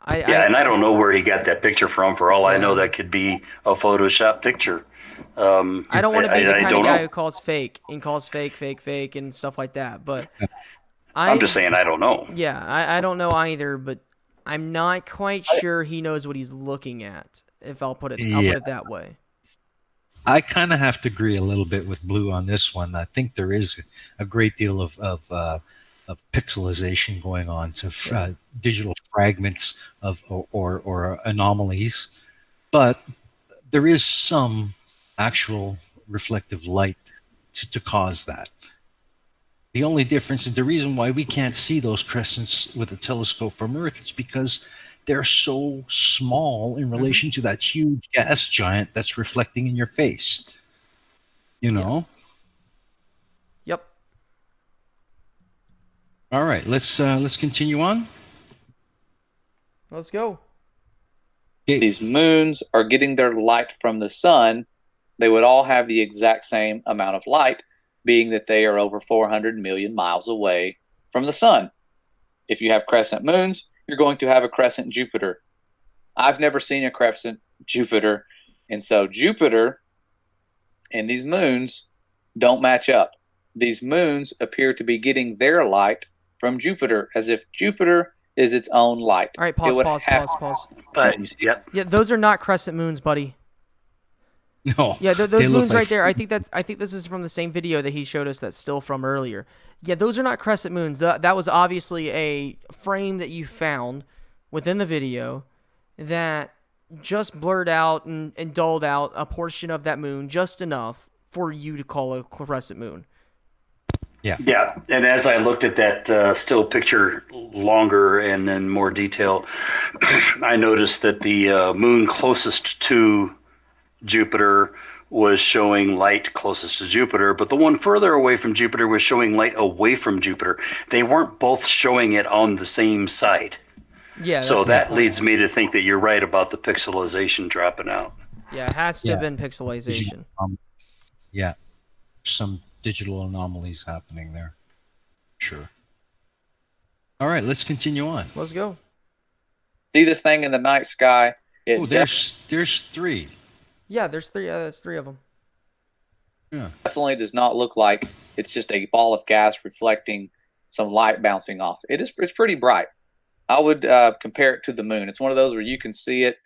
Yeah, and I don't know where he got that picture from. For all I know, that could be a Photoshop picture. I don't want to be the kind of guy know. who calls fake and stuff like that. But I'm just saying I don't know. Yeah, I don't know either, but I'm not quite sure he knows what he's looking at. If I'll put it that way. I kind of have to agree a little bit with Blue on this one. I think there is a great deal of pixelization going on, so digital fragments of or anomalies, but there is some actual reflective light to cause that. The only difference is the reason why we can't see those crescents with a telescope from Earth is because they're so small in relation to that huge gas giant that's reflecting in your face. You know? Yep. All right, let's continue on. Let's go. These moons are getting their light from the sun. They would all have the exact same amount of light, being that they are over 400 million miles away from the sun. If you have crescent moons, you're going to have a crescent Jupiter. I've never seen a crescent Jupiter, and so Jupiter and these moons don't match up. These moons appear to be getting their light from Jupiter, as if Jupiter is its own light. All right, pause. Yep. Yeah, those are not crescent moons, buddy. No. Yeah, those moons right there. I think this is from the same video that he showed us. That's still from earlier. Yeah, those are not crescent moons. That was obviously a frame that you found within the video that just blurred out and dulled out a portion of that moon just enough for you to call it a crescent moon. Yeah. Yeah, and as I looked at that still picture longer and in more detail, I noticed that the moon closest to Jupiter was showing light closest to Jupiter, but the one further away from Jupiter was showing light away from Jupiter. They weren't both showing it on the same side. Yeah. So that leads me to think that you're right about the pixelization dropping out. Yeah, it has to have been pixelization. Yeah. Some digital anomalies happening there. Sure. All right, let's continue on. Let's go. See this thing in the night sky? There's three. Yeah, there's three. There's three of them. Yeah. Definitely does not look like it's just a ball of gas reflecting some light bouncing off. It's pretty bright. I would compare it to the moon. It's one of those where you can see it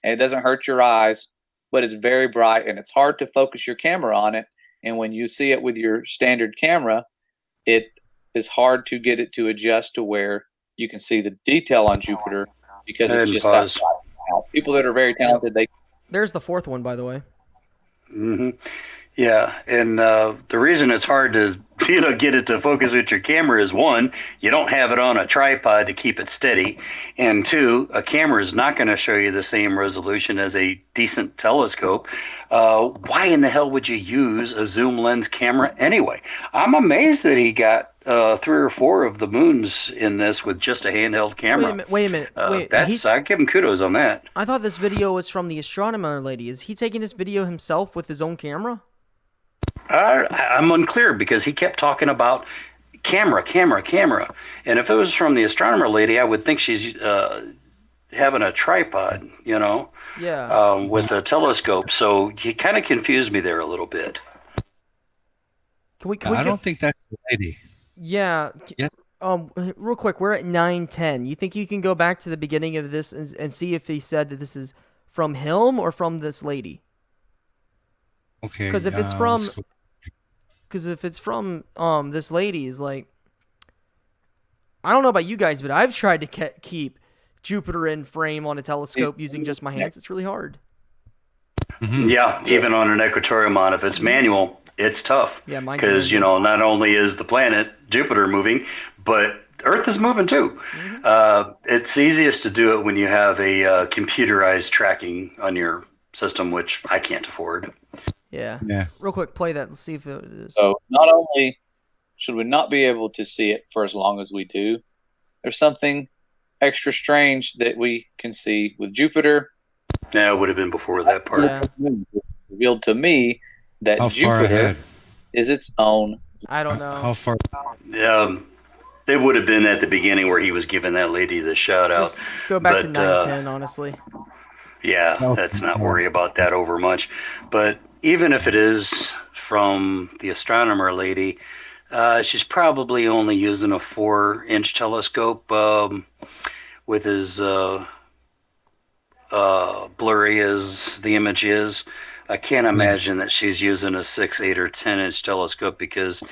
and it doesn't hurt your eyes, but it's very bright and it's hard to focus your camera on it. And when you see it with your standard camera, it is hard to get it to adjust to where you can see the detail on Jupiter because it's just that bright. People that are very talented, There's the fourth one, by the way. Mm-hmm. Yeah, and the reason it's hard to get it to focus with your camera is one, you don't have it on a tripod to keep it steady, and two, a camera is not going to show you the same resolution as a decent telescope. Why in the hell would you use a zoom lens camera anyway? I'm amazed that he got 3 or 4 of the moons in this with just a handheld camera. Wait a minute. I give him kudos on that. I thought this video was from the astronomer lady. Is he taking this video himself with his own camera? I'm unclear because he kept talking about camera. And if it was from the astronomer lady, I would think she's having a tripod, with a telescope. So he kind of confused me there a little bit. I don't think that's the lady. Yeah. Real quick, we're at 9:10. You think you can go back to the beginning of this and see if he said that this is from him or from this lady? Okay. Because if it's from this lady, is like, I don't know about you guys, but I've tried to keep Jupiter in frame on a telescope using just my hands. It's really hard. Mm-hmm. Yeah, even on an equatorial mount, if it's manual, it's tough. Yeah, because not only is the planet Jupiter moving, but Earth is moving too. Mm-hmm. It's easiest to do it when you have a computerized tracking on your system, which I can't afford. Yeah. Real quick, play that. Let's see if it is. So not only should we not be able to see it for as long as we do, there's something extra strange that we can see with Jupiter. Yeah, it would have been before that part. Yeah. Revealed to me that Jupiter is its own. I don't know. How far? They would have been at the beginning where he was giving that lady the shout out. Just go back to But 910, honestly. yeah, No, let's not worry about that over much. But even if it is from the astronomer lady, she's probably only using a 4-inch telescope with as blurry as the image is. I can't imagine that she's using a 6, 8, or 10-inch telescope because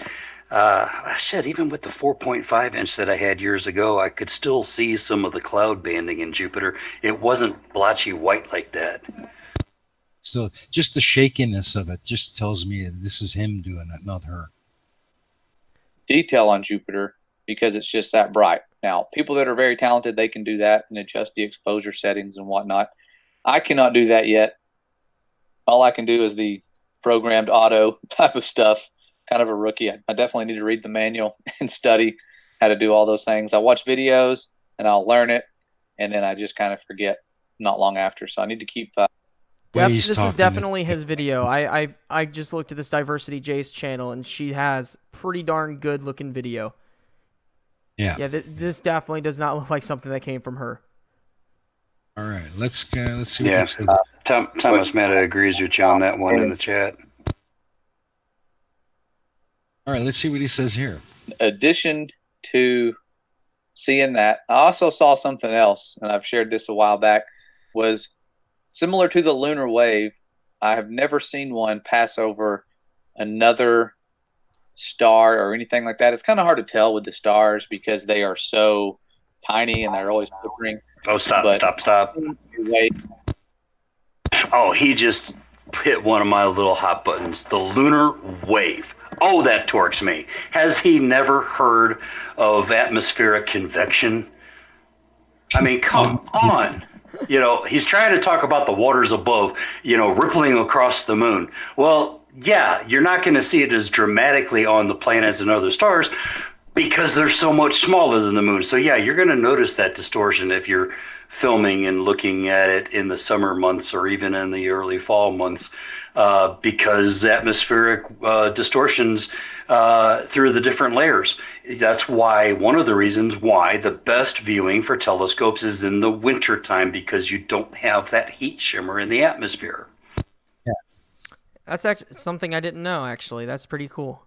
shit, even with the 4.5-inch that I had years ago, I could still see some of the cloud banding in Jupiter. It wasn't blotchy white like that. So just the shakiness of it just tells me this is him doing it, not her. Detail on Jupiter because it's just that bright. Now, people that are very talented, they can do that and adjust the exposure settings and whatnot. I cannot do that yet. All I can do is the programmed auto type of stuff. Kind of a rookie. I definitely need to read the manual and study how to do all those things. I watch videos and I'll learn it, and then I just kind of forget not long after. So I need to keep. This is definitely his video. I just looked at this Diversity J's channel, and she has pretty darn good looking video. Yeah. Yeah, this definitely does not look like something that came from her. All right, let's see. Yeah, What says. Thomas Meta agrees with you on that one in the chat. All right, let's see what he says here. Addition to seeing that, I also saw something else, and I've shared this a while back, was similar to the lunar wave. I have never seen one pass over another star or anything like that. It's kind of hard to tell with the stars because they are so tiny and they're always flickering. Oh, stop. Oh, he just hit one of my little hot buttons. The lunar wave. Oh, that torques me. Has he never heard of atmospheric convection? I mean, come on. You know, he's trying to talk about the waters above, rippling across the moon. Well, yeah, you're not going to see it as dramatically on the planets and other stars because they're so much smaller than the moon. So, yeah, you're going to notice that distortion if you're filming and looking at it in the summer months or even in the early fall months because atmospheric distortions through the different layers. That's why one of the reasons why the best viewing for telescopes is in the winter time because you don't have that heat shimmer in the atmosphere. Yeah. That's actually something I didn't know, actually. That's pretty cool.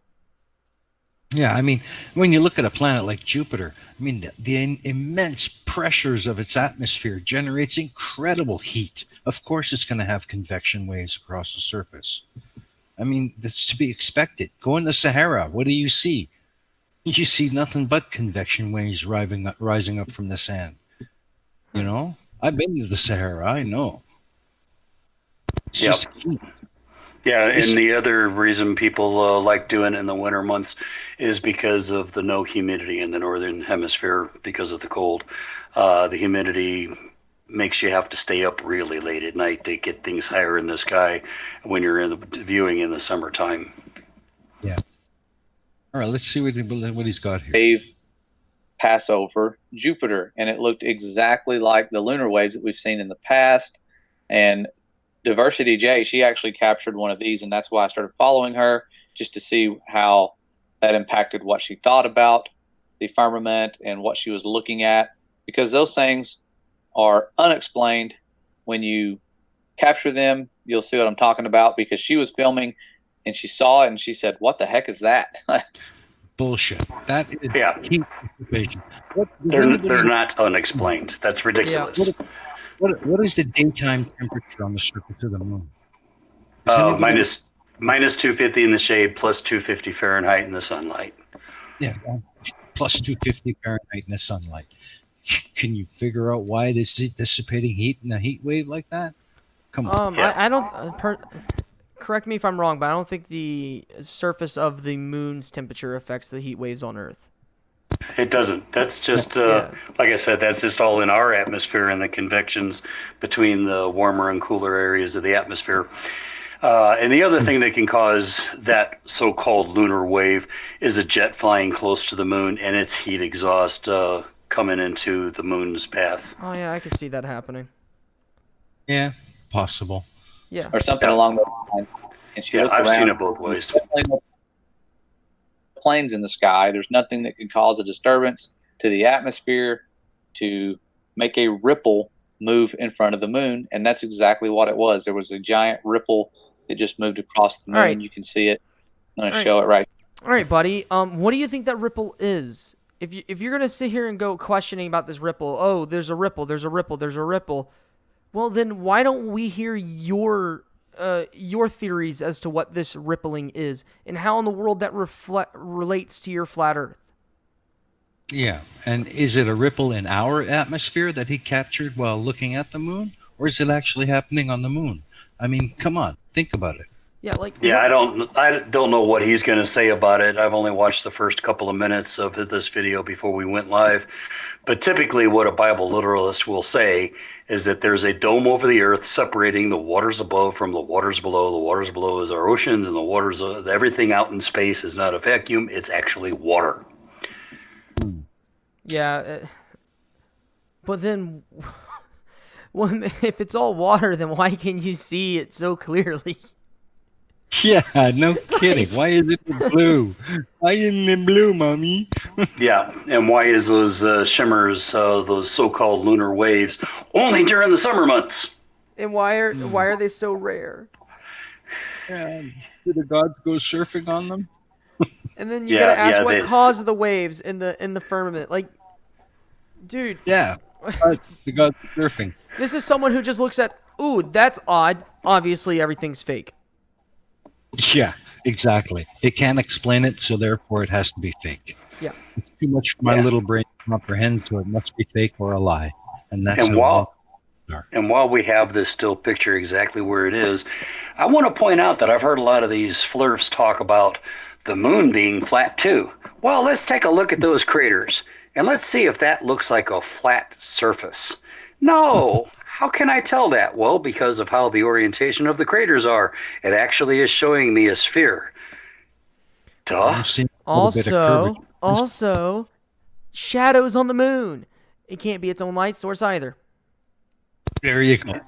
Yeah, I mean, when you look at a planet like Jupiter, I mean, the immense pressures of its atmosphere generates incredible heat. Of course, it's going to have convection waves across the surface. I mean, that's to be expected. Go in the Sahara, what do you see? You see nothing but convection waves rising up from the sand. You know? I've been to the Sahara, I know. It's just heat. Yeah, and the other reason people like doing it in the winter months is because of the no humidity in the northern hemisphere because of the cold. The humidity makes you have to stay up really late at night to get things higher in the sky when you're viewing in the summertime. Yeah. All right, let's see what he's got here. Wave pass over Jupiter, and it looked exactly like the lunar waves that we've seen in the past. And Diversity J, she actually captured one of these, and that's why I started following her, just to see how that impacted what she thought about the firmament and what she was looking at, because those things are unexplained. When you capture them, you'll see what I'm talking about, because she was filming and she saw it and she said, "What the heck is that?" Bullshit. That is heat dissipation. They're not unexplained. That's ridiculous. Yeah. What is the daytime temperature on the surface of the moon? Minus 250 in the shade, plus 250 Fahrenheit in the sunlight. Yeah, plus 250 Fahrenheit in the sunlight. Can you figure out why this is dissipating heat in a heat wave like that? Come on. I don't. Correct me if I'm wrong, but I don't think the surface of the moon's temperature affects the heat waves on Earth. It doesn't. That's just, like I said, that's just all in our atmosphere and the convections between the warmer and cooler areas of the atmosphere. And the other thing that can cause that so-called lunar wave is a jet flying close to the moon and its heat exhaust coming into the moon's path. Oh, yeah, I can see that happening. Yeah, possible. Yeah. Or something along those lines. And she looked I've around. seen it both ways. planes in the sky. There's nothing that could cause a disturbance to the atmosphere to make a ripple move in front of the moon, and that's exactly what it was. There was a giant ripple that just moved across the moon. All right. You can see it. I'm going All to right. show it right. All right, buddy. What do you think that ripple is? If you're gonna sit here and go questioning about this ripple, oh, there's a ripple, there's a ripple, there's a ripple. Well, then why don't we hear your theories as to what this rippling is and how in the world that relates to your flat Earth? Yeah, and is it a ripple in our atmosphere that he captured while looking at the moon, or is it actually happening on the moon? I mean, come on, think about it. Yeah, like Yeah, I don't know what he's going to say about it. I've only watched the first couple of minutes of this video before we went live. But typically what a Bible literalist will say is that there's a dome over the earth separating the waters above from the waters below. The waters below is our oceans, and the waters everything out in space is not a vacuum, it's actually water. Yeah, but then if it's all water, then why can you see it so clearly? Yeah, no kidding. Why is it blue? Why isn't it blue, mommy? Yeah, and why is those shimmers, those so-called lunar waves, only during the summer months? And why are they so rare? Yeah, do the gods go surfing on them? And then you gotta ask what they- caused the waves in the firmament. Like, dude, Yeah, the gods are surfing. this is someone who just looks at, ooh, that's odd. Obviously, everything's fake. Yeah, exactly. They can't explain it, so therefore it has to be fake. Yeah. It's too much for my little brain to comprehend, so it must be fake or a lie. And that's And while we have this still picture exactly where it is, I want to point out that I've heard a lot of these flirfs talk about the moon being flat too. Well, let's take a look at those craters and let's see if that looks like a flat surface. No, how can I tell that? Well, because of how the orientation of the craters are. It actually is showing me a sphere. Duh. I'm seeing a little bit of curvature. Also, shadows on the moon. It can't be its own light source either. There you go.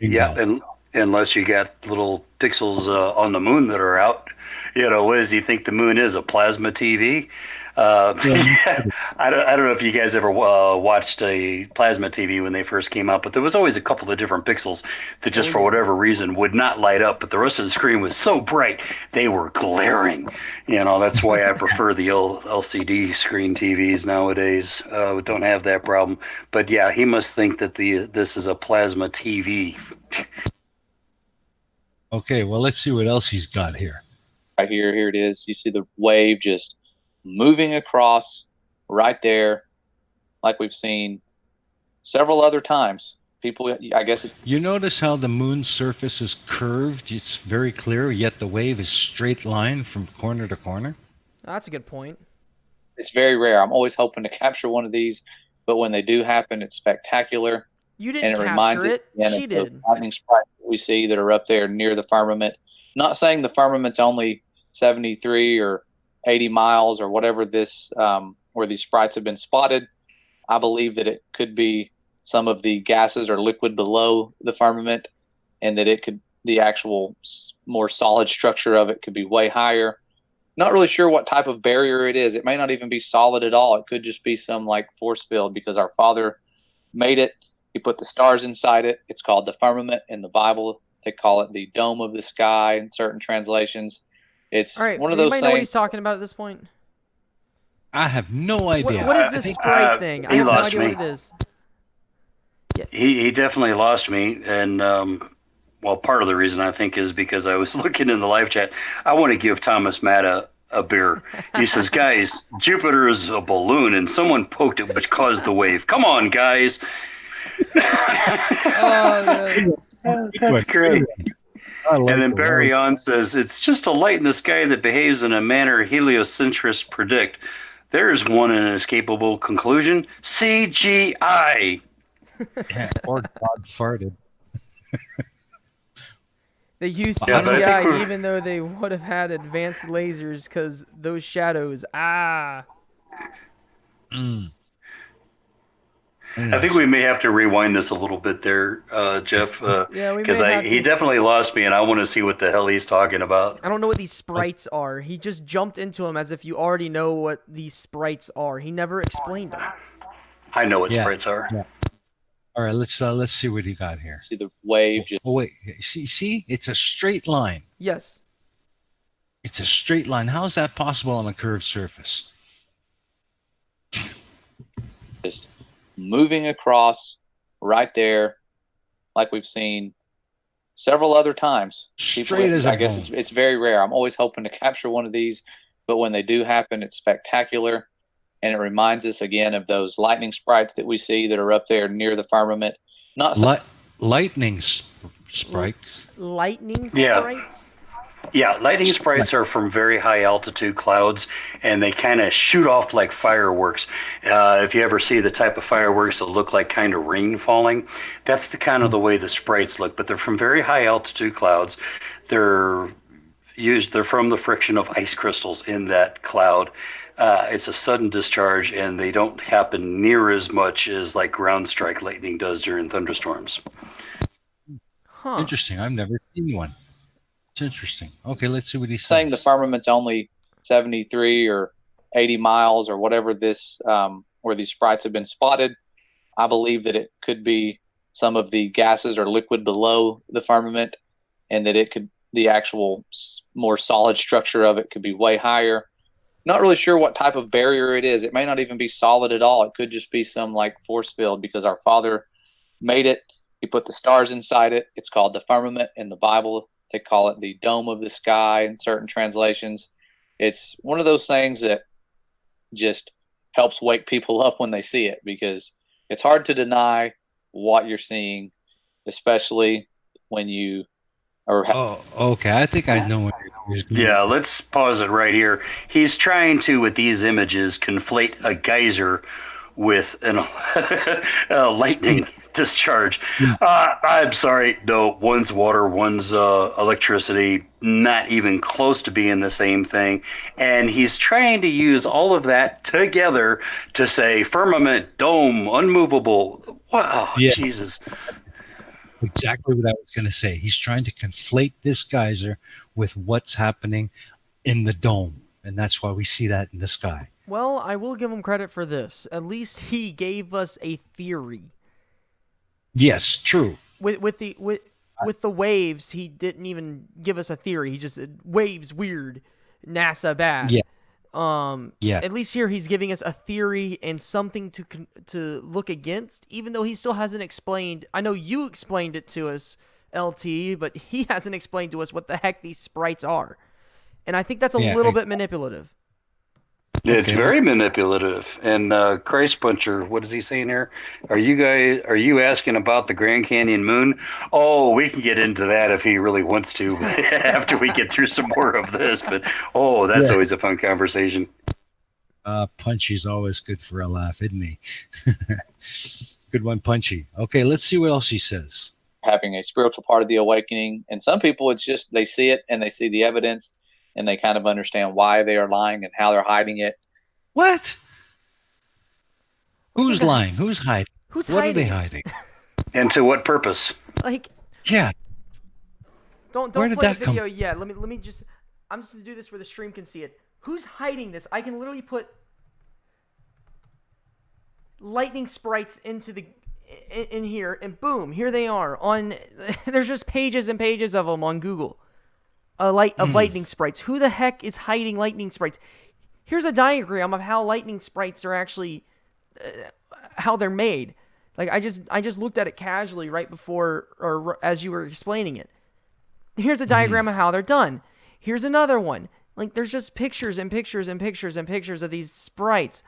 Yeah, and unless you got little pixels on the moon that are out. What does he think the moon is? A plasma TV? I don't know if you guys ever watched a plasma TV when they first came out, but there was always a couple of different pixels that just for whatever reason would not light up, but the rest of the screen was so bright they were glaring. That's why I prefer the LCD screen TVs nowadays. We don't have that problem. But yeah, he must think that this is a plasma TV. Okay, well, let's see what else he's got here. Right here it is. You see the wave just moving across right there, like we've seen several other times. People, I guess. You notice how the moon's surface is curved? It's very clear, yet the wave is straight line from corner to corner. That's a good point. It's very rare. I'm always hoping to capture one of these, but when they do happen, it's spectacular. You didn't And it capture reminds it. again She of those did. lightning sprites that we see that are up there near the firmament. Not saying the firmament's only 73 or 80 miles or whatever this where these sprites have been spotted. I believe that it could be some of the gases or liquid below the firmament, and that the actual more solid structure of it could be way higher. Not really sure what type of barrier it is. It may not even be solid at all. It could just be some like force field, because our Father made it. He put the stars inside it. It's called the firmament in the Bible. They call it the dome of the sky in certain translations. It's All right. one of those Anybody know what things. he's talking about at this point? I have no idea. What is this sprite thing? I he have no lost idea me. what it is. He definitely lost me, and part of the reason I think is because I was looking in the live chat. I want to give Thomas Matt a beer. He says, "Guys, Jupiter is a balloon, and someone poked it, which caused the wave. Come on, guys." That's great. And then Barry on says, "It's just a light in the sky that behaves in a manner heliocentrists predict. There's one inescapable conclusion: CGI." Or God farted. They use Yeah, but I think CGI we're- even though they would have had advanced lasers because those shadows. Mm. I think we may have to rewind this a little bit there, Jeff, Yeah, we because may have he to. definitely lost me, and I want to see what the hell he's talking about. I don't know what these sprites are. He just jumped into them as if you already know what these sprites are. He never explained them. I know what Yeah. sprites are. Yeah. All right, let's see what he got here. See the wave just Oh wait, see, it's a straight line. Yes. It's a straight line. How is that possible on a curved surface? moving across right there, like we've seen several other times. Straight as I a guess bone. it's very rare. I'm always hoping to capture one of these, but when they do happen, it's spectacular. And it reminds us again of those lightning sprites that we see that are up there near the firmament. Not so Lightning sprites. Lightning Yeah. sprites? Yeah, lightning sprites are from very high altitude clouds, and they kind of shoot off like fireworks. If you ever see the type of fireworks that look like kind of rain falling, that's the kind of the way the sprites look. But they're from very high altitude clouds. They're from the friction of ice crystals in that cloud. It's a sudden discharge, and they don't happen near as much as like ground strike lightning does during thunderstorms. Huh. Interesting. I've never seen one. It's interesting. Okay, let's see what he's saying the says. firmament's only 73 or 80 miles or whatever this where these sprites have been spotted. I believe that it could be some of the gases or liquid below the firmament, and that it could the actual more solid structure of it could be way higher. Not really sure what type of barrier it is. It may not even be solid at all. It could just be some like force field, because our Father made it. He put the stars inside it. It's called the firmament in the Bible. They call it the dome of the sky in certain translations. It's one of those things that just helps wake people up when they see it, because it's hard to deny what you're seeing, especially when you are. Oh, okay. I think I know what he's doing. Yeah, let's pause it right here. He's trying to, with these images, conflate a geyser with a lightning discharge. I'm sorry, no, one's water, one's electricity, not even close to being the same thing. And he's trying to use all of that together to say firmament, dome, unmovable. Wow, Yeah. Jesus. Exactly what I was going to say. He's trying to conflate this geyser with what's happening in the dome. And that's why we see that in the sky. Well, I will give him credit for this. At least he gave us a theory. Yes, true. With the waves, he didn't even give us a theory. He just said waves weird, NASA bad. Yeah. Yeah. At least here he's giving us a theory and something to look against, even though he still hasn't explained. I know you explained it to us, LT, but he hasn't explained to us what the heck these sprites are. And I think that's a little bit manipulative. It's very manipulative. And Christ Puncher, what is he saying here? Are you asking about the Grand Canyon moon? Oh, we can get into that if he really wants to after we get through some more of this. But that's always a fun conversation. Punchy's always good for a laugh, isn't he? Good one, Punchy. Okay, let's see what else he says. Having a spiritual part of the awakening. And some people, it's just they see it and they see the evidence, and they kind of understand why they are lying and how they're hiding it. What? Who's lying? Who's hiding? What are they hiding? And to what purpose? Like, yeah. Don't Where play did the that video come? yet. Let me just. I'm just gonna do this where the stream can see it. Who's hiding this? I can literally put lightning sprites into the in here, and boom, here they are. On there's just pages and pages of them on Google. Lightning sprites. Who the heck is hiding lightning sprites? Here's a diagram of how lightning sprites are actually how they're made. Like I just looked at it casually right before or as you were explaining it. Here's a diagram of how they're done. Here's another one. Like there's just pictures and pictures and pictures and pictures of these sprites.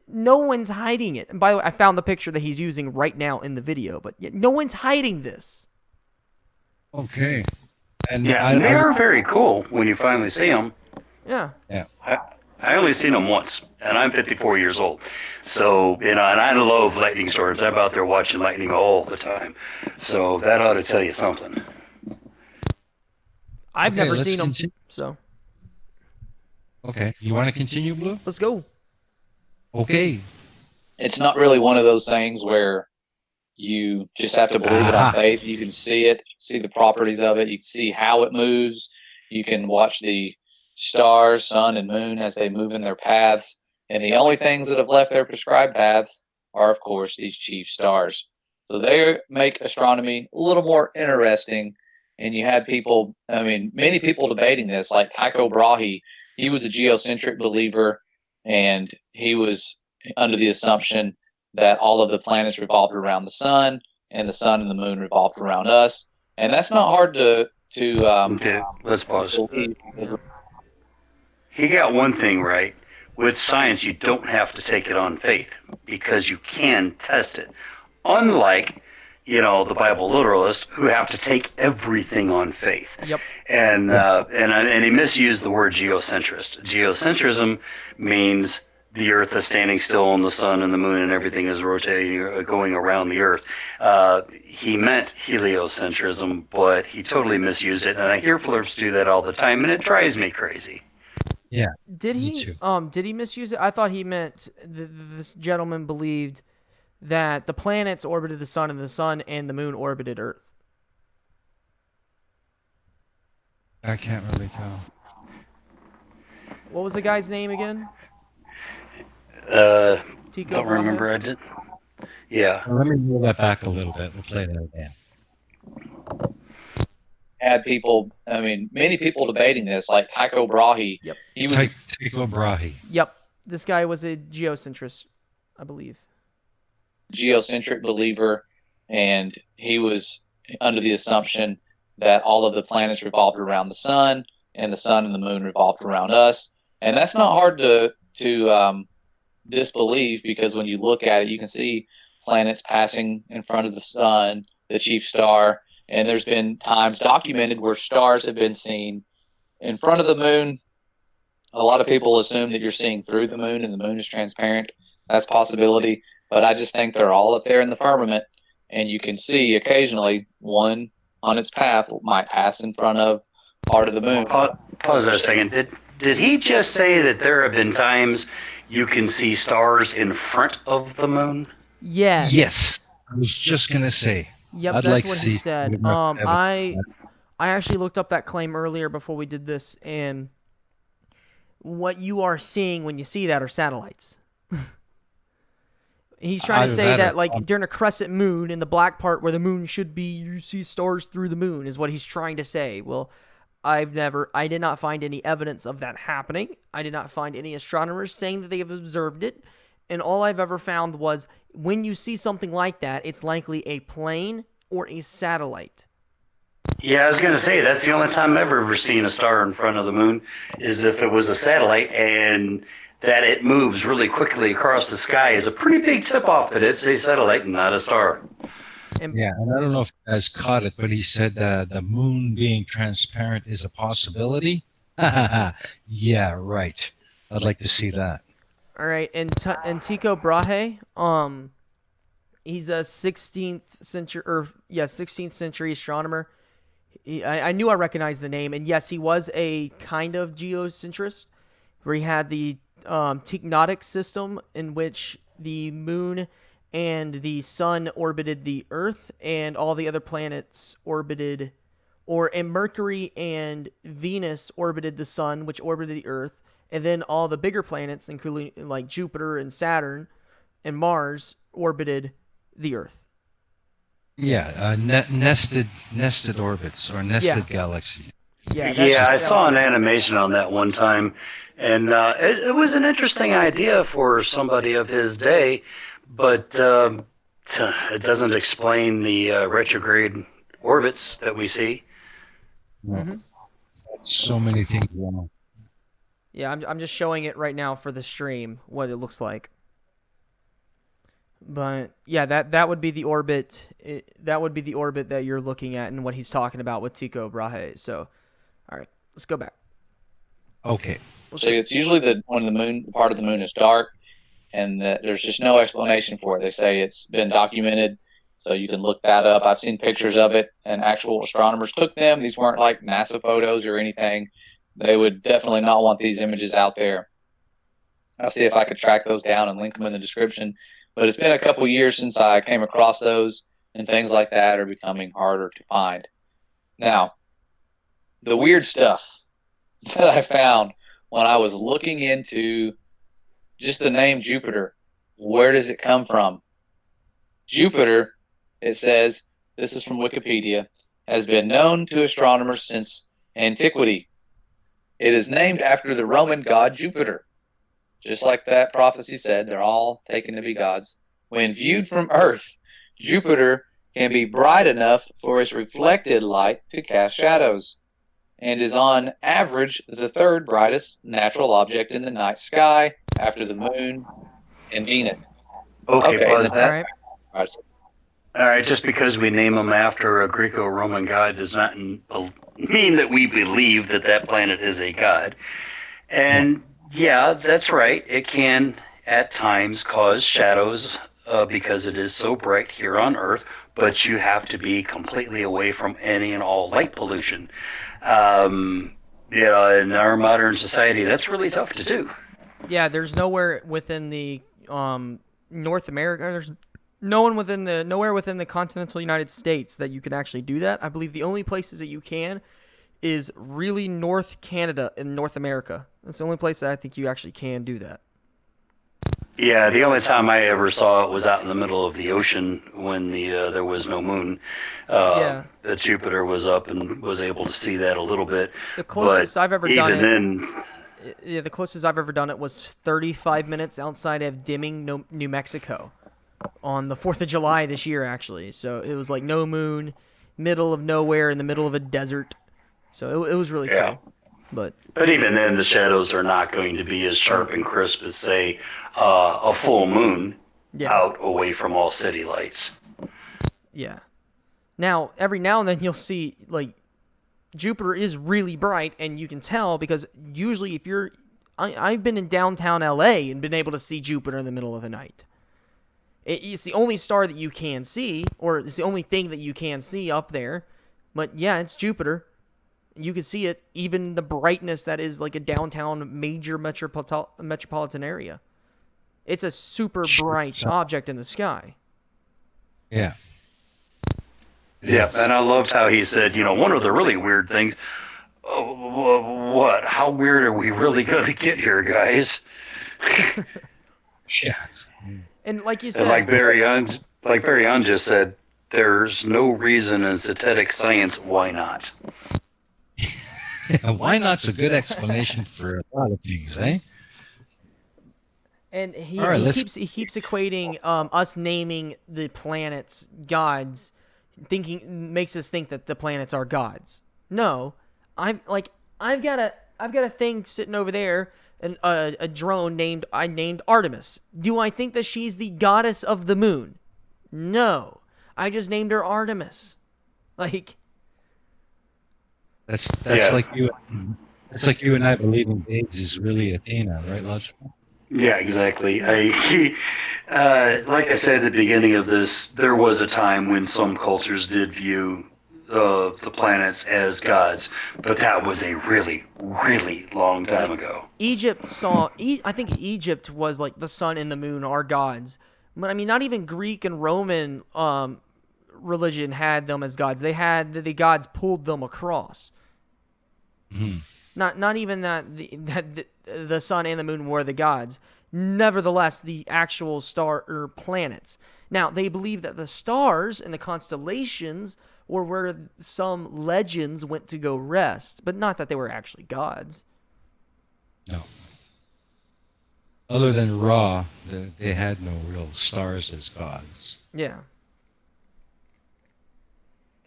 No one's hiding it. And by the way, I found the picture that he's using right now in the video, but no one's hiding this. Okay. And they are very cool when you finally see them. Yeah. Yeah. I only seen them once, and I'm 54 years old. So, and I love lightning storms. I'm out there watching lightning all the time. So that ought to tell you something. I've never seen them. So. Okay. You want to continue, Blue? Let's go. Okay. it's not really one of those things where you just have to believe it on faith. You can see it, see the properties of it. You can see how it moves. You can watch the stars, sun, and moon as they move in their paths. And the only things that have left their prescribed paths are, of course, these chief stars. So they make astronomy a little more interesting. And you had people, I mean, many people debating this, like Tycho Brahe. He was a geocentric believer, and he was under the assumption that all of the planets revolved around the sun, and the sun and the moon revolved around us. And that's not hard to Okay, let's pause. believe. Yeah. He got one thing right. With science, you don't have to take it on faith because you can test it. Unlike, the Bible literalists who have to take everything on faith. Yep. And he misused the word geocentrist. Geocentrism means the Earth is standing still, and the sun and the moon and everything is rotating, going around the Earth. He meant heliocentrism, but he totally misused it. And I hear flirts do that all the time, and it drives me crazy. Yeah. Did Me he too. did he misuse it? I thought he meant this gentleman believed that the planets orbited the sun and the sun and the moon orbited Earth. I can't really tell. What was the guy's name again? Tycho Don't Brahe? remember. I did. Yeah. Well, let me roll that back a little bit. We'll play that again. Had people, I mean, many people debating this, like Tycho Brahe. Yep. He was Tycho Brahe. Yep. This guy was a geocentrist, I believe. a geocentric believer, and he was under the assumption that all of the planets revolved around the sun, and the sun and the moon revolved around us. And that's not hard to disbelieve, because when you look at it, you can see planets passing in front of the sun, the chief star, and there's been times documented where stars have been seen in front of the moon. A lot of people assume that you're seeing through the moon and the moon is transparent. That's a possibility, but I just think they're all up there in the firmament, and you can see occasionally one on its path might pass in front of part of the moon. Pause there a second. Did he just say that there have been times you can see stars in front of the moon? Yes. Yes. I was just going to say. Yep, I'd that's like to what he see said. photographic evidence. I actually looked up that claim earlier before we did this, and what you are seeing when you see that are satellites. He's trying to Either say that that, or- like, during a crescent moon, in the black part where the moon should be, you see stars through the moon, is what he's trying to say. Well, I did not find any evidence of that happening. I did not find any astronomers saying that they have observed it. And all I've ever found was when you see something like that, it's likely a plane or a satellite. Yeah, I was going to say that's the only time I've ever seen a star in front of the moon is if it was a satellite, and that it moves really quickly across the sky is a pretty big tip-off that it's a satellite and not a star. And Yeah, and I don't know if you guys caught it, but he said the moon being transparent is a possibility. Yeah, right. I'd like to see that. all right, and Tycho Brahe, he's a 16th century astronomer. I knew I recognized the name, and yes, he was a kind of geocentrist, where he had the tectonic system in which the moon and the sun orbited the Earth, and all the other planets orbited, and Mercury and Venus orbited the sun, which orbited the Earth, and then all the bigger planets, including like Jupiter and Saturn and Mars, orbited the Earth. Yeah, nested orbits or nested galaxies. Yeah, Yeah, I saw an animation on that one time, and it was an interesting idea for somebody of his day, but it doesn't explain the retrograde orbits that we see. Mm-hmm. So many things wrong. Yeah, I'm just showing it right now for the stream, what it looks like. But yeah, that would be the orbit. That would be the orbit that you're looking at, and what he's talking about with Tycho Brahe. So, all right, let's go back. Okay. So it's usually when the part of the moon is dark, and there's just no explanation for it. They say it's been documented, so you can look that up. I've seen pictures of it, and actual astronomers took them. These weren't like NASA photos or anything. They would definitely not want these images out there. I'll see if I could track those down and link them in the description. But it's been a couple years since I came across those, and things like that are becoming harder to find. Now, the weird stuff that I found when I was looking into just the name Jupiter, where does it come from? Jupiter, it says, this is from Wikipedia, has been known to astronomers since antiquity. It is named after the Roman god Jupiter. Just like that prophecy said, they're all taken to be gods. When viewed from Earth, Jupiter can be bright enough for its reflected light to cast shadows, and is on average the third brightest natural object in the night sky after the moon and Venus. Okay, Okay, pause All that. right. All right, just because we name them after a Greco-Roman god does not mean that we believe that that planet is a god. And yeah, that's right. It can at times cause shadows because it is so bright here on Earth, but you have to be completely away from any and all light pollution. In our modern society, that's really tough to do. Yeah, there's nowhere within the North America. There's nowhere within the continental United States that you can actually do that. I believe the only places that you can is really North Canada and North America. That's the only place that I think you actually can do that. Yeah, the only time I ever saw it was out in the middle of the ocean when there was no moon. Yeah. That Jupiter was up and was able to see that a little bit. The closest But I've ever done even it. then, Yeah, the closest I've ever done it was 35 minutes outside of Deming, New Mexico, on the 4th of July this year, actually. So it was like no moon, middle of nowhere, in the middle of a desert. So it was really yeah. cool. But Even then, the shadows are not going to be as sharp and crisp as, say, a full moon yeah, out away from all city lights. yeah. Now, every now and then you'll see, like, Jupiter is really bright, and you can tell because usually if you're... I've been in downtown LA and been able to see Jupiter in the middle of the night. It's the only star that you can see, or it's the only thing that you can see up there. But yeah, it's Jupiter. You can see it, even the brightness that is like a downtown major metropolitan area. It's a super bright object in the sky. Yeah. Yeah, and I loved how he said, one of the really weird things. What? How weird are we really going to get here, guys? Yeah. And like you said, And like Barry On just said, there's no reason in synthetic science why not. Why not's a good explanation for a lot of things, eh? and he, All right, he keeps equating us naming the planets gods, makes us think that the planets are gods. No, I've got a thing sitting over there, and a drone named Artemis. Do I think that she's the goddess of the moon? No, I just named her Artemis. Like, That's Yeah. like you. It's like you and I believing Dave's is really Athena, right, Logical? Yeah, exactly. Like I said at the beginning of this, there was a time when some cultures did view the planets as gods, but that was a really, really long time ago. Egypt I think Egypt was like the sun and the moon are gods. But I mean, not even Greek and Roman religion had them as gods. They had the gods pulled them across. Mm-hmm. Not even that the sun and the moon were the gods. Nevertheless, the actual star or planets. Now, they believe that the stars and the constellations were where some legends went to go rest, but not that they were actually gods. No. Other than Ra, they had no real stars as gods. Yeah.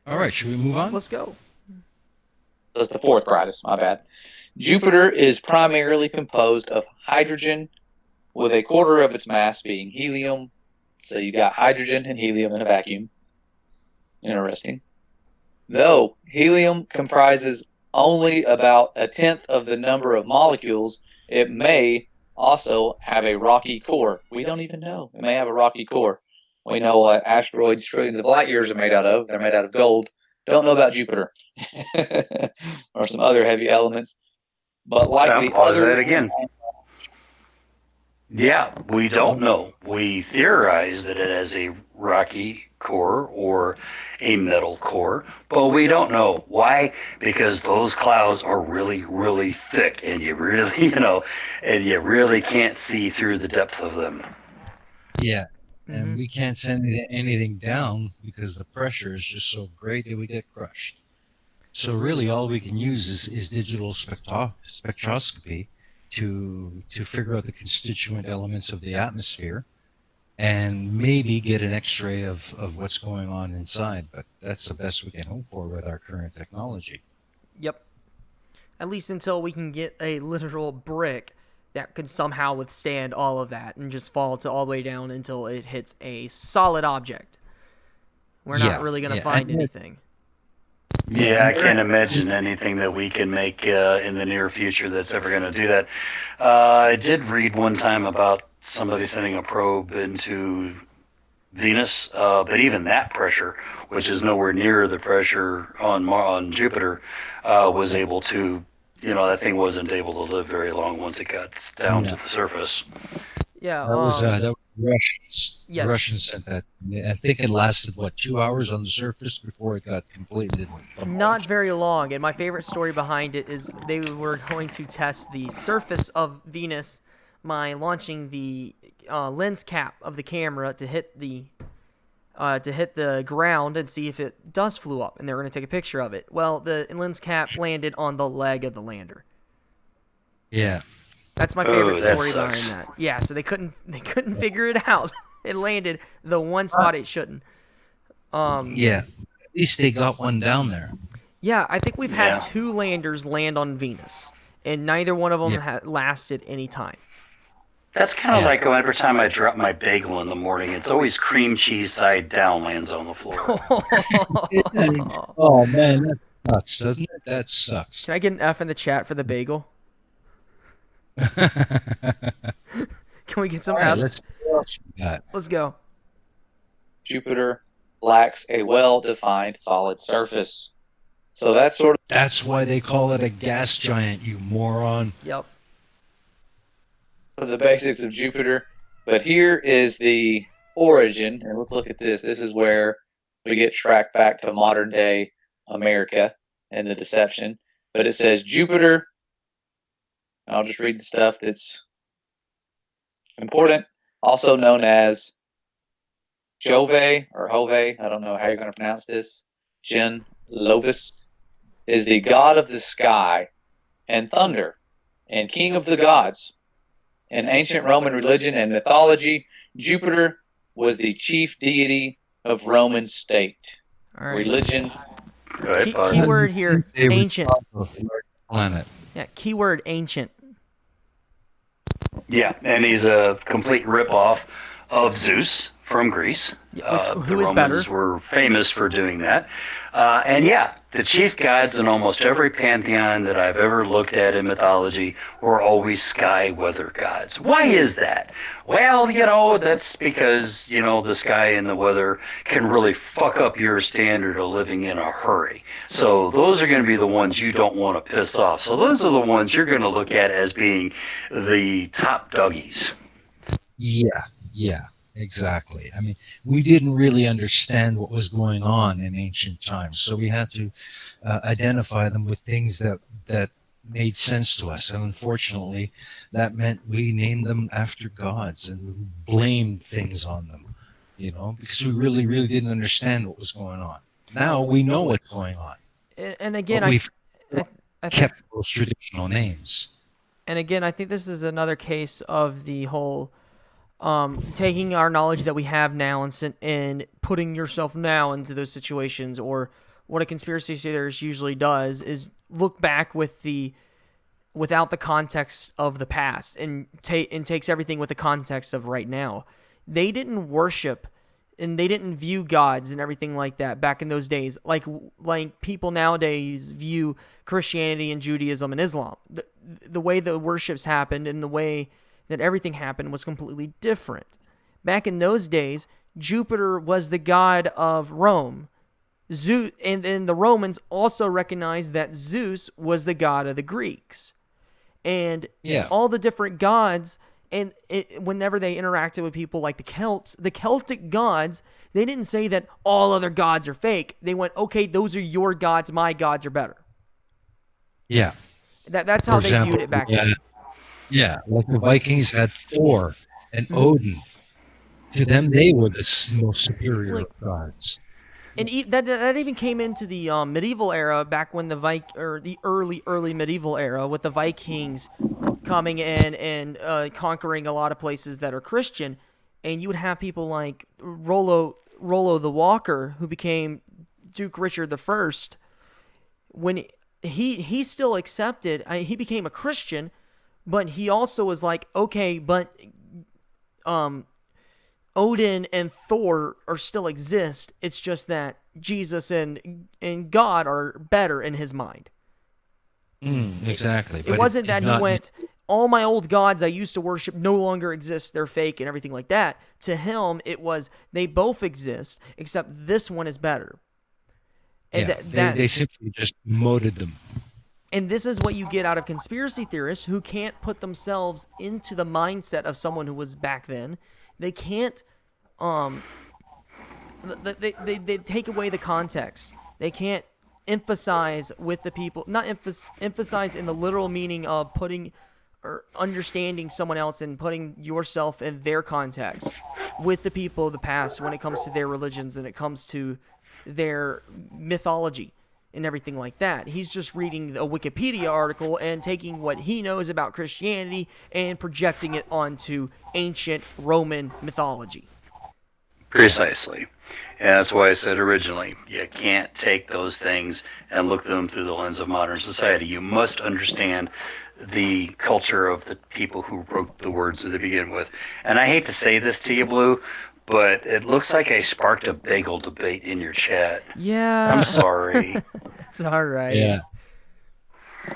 All right, should we move on? Let's go. That's the fourth brightest, my bad. Jupiter is primarily composed of hydrogen, with a quarter of its mass being helium. So you got hydrogen and helium in a vacuum. Interesting. Though helium comprises only about a tenth of the number of molecules, it may also have a rocky core. We don't even know. It may have a rocky core. We know what asteroids trillions of light years are made out of. They're made out of gold. Don't know about Jupiter or some other heavy elements. But like the Pause other, that again. Yeah, we don't know. We theorize that it has a rocky core or a metal core, but we don't know. Why? Because those clouds are really, really thick, and you really, and you really can't see through the depth of them. Yeah. Hmm. And we can't send anything down because the pressure is just so great that we get crushed. So really, all we can use is digital spectroscopy to figure out the constituent elements of the atmosphere and maybe get an X-ray of what's going on inside. But that's the best we can hope for with our current technology. Yep. At least until we can get a literal brick that could somehow withstand all of that and just fall to all the way down until it hits a solid object. We're not Yeah, really going to yeah, find anything. yeah, Yeah, and I can't imagine anything that we can make in the near future that's ever going to do that. I did read one time about somebody sending a probe into Venus, but even that pressure, which is nowhere near the pressure on Jupiter, was able to, that thing wasn't able to live very long once it got down yeah, to the surface. Yeah. that was the Russians. The Yes. Russians sent that. I think it lasted what 2 hours on the surface before it got completely Not demolished. very long. And my favorite story behind it is they were going to test the surface of Venus by launching the lens cap of the camera to hit the ground and see if it dust flew up, and they were going to take a picture of it. Well, the lens cap landed on the leg of the lander. Yeah, That's my favorite Oh, that story behind sucks. that. Yeah, so they couldn't figure it out. It landed the one spot it shouldn't. yeah. At least they got one down there. Yeah, I think we've had Yeah. two landers land on Venus, and neither one of them Yeah, had lasted any time. That's kind of yeah. like every time I drop my bagel in the morning, it's always cream cheese side down lands on the floor. Oh man, that sucks, doesn't it? That sucks. Can I get an F in the chat for the bagel? Can we get some All right, F's? let's see what else we got. Let's go. Jupiter lacks a well-defined solid surface. So that's sort That's why they call it a gas giant, you moron. Yep. of the basics of Jupiter. But here is the origin, and let's look at this. This is where we get tracked back to modern day America and the deception. But it says Jupiter. I'll just read the stuff that's important, also known as Jove or Hove. I don't know how you're going to pronounce this. Jen Lovis is the god of the sky and thunder and king of the gods. In ancient Roman religion and mythology, Jupiter was the chief deity of Roman state. All right. Religion. Go ahead, pause. Keyword here, They were ancient. of the planet. Yeah, keyword ancient. Yeah, and he's a complete ripoff of Zeus from Greece. Yeah, The who is Romans better? were famous for doing that. And yeah, the chief gods in almost every pantheon that I've ever looked at in mythology were always sky weather gods. Why is that? Well, that's because, the sky and the weather can really fuck up your standard of living in a hurry. So those are going to be the ones you don't want to piss off. So those are the ones you're going to look at as being the top doggies. Yeah, yeah, exactly. I mean, we didn't really understand what was going on in ancient times, so we had to identify them with things that made sense to us. And unfortunately, that meant we named them after gods and we blamed things on them, because we really, really didn't understand what was going on. Now we know what's going on, And again, but we've I think, kept those traditional names. and again, I think this is another case of the whole taking our knowledge that we have now and putting yourself now into those situations, or what a conspiracy theorist usually does is look back without the context of the past and takes everything with the context of right now. They didn't worship and they didn't view gods and everything like that back in those days like people nowadays view Christianity and Judaism and Islam. The way the worships happened and the way that everything happened was completely different. Back in those days, Jupiter was the god of Rome. Zeus, and the Romans also recognized that Zeus was the god of the Greeks. And Yeah. all the different gods And whenever they interacted with people like the Celts, the Celtic gods, they didn't say that all other gods are fake. They went, okay, those are your gods. My gods are better. Yeah. That's For how they example, viewed it back then. Yeah, like the Vikings had Thor and Mm-hmm. Odin. To them, they were the most superior Like- of gods. And that even came into the medieval era, back when the early medieval era, with the Vikings coming in and conquering a lot of places that are Christian, and you would have people like Rollo the Walker, who became Duke Richard the First. When he still accepted, he became a Christian, but he also was like, okay, but Odin and Thor are still exist. It's just that Jesus and God are better in his mind. Exactly. It wasn't that he went, all my old gods I used to worship no longer exist. They're fake and everything like that. To him, it was they both exist, except this one is better. And they simply just molded them. And this is what you get out of conspiracy theorists who can't put themselves into the mindset of someone who was back then. They can't they take away the context. They can't emphasize with the people, not emphasize in the literal meaning of putting or understanding someone else and putting yourself in their context with the people of the past when it comes to their religions and it comes to their mythology and everything like that. He's just reading a Wikipedia article and taking what he knows about Christianity and projecting it onto ancient Roman mythology. Precisely. And that's why I said originally, you can't take those things and look at them through the lens of modern society. You must understand the culture of the people who wrote the words to begin with. And I hate to say this to you, Blue, but it looks like I sparked a bagel debate in your chat. Yeah. I'm sorry. It's all right. Yeah.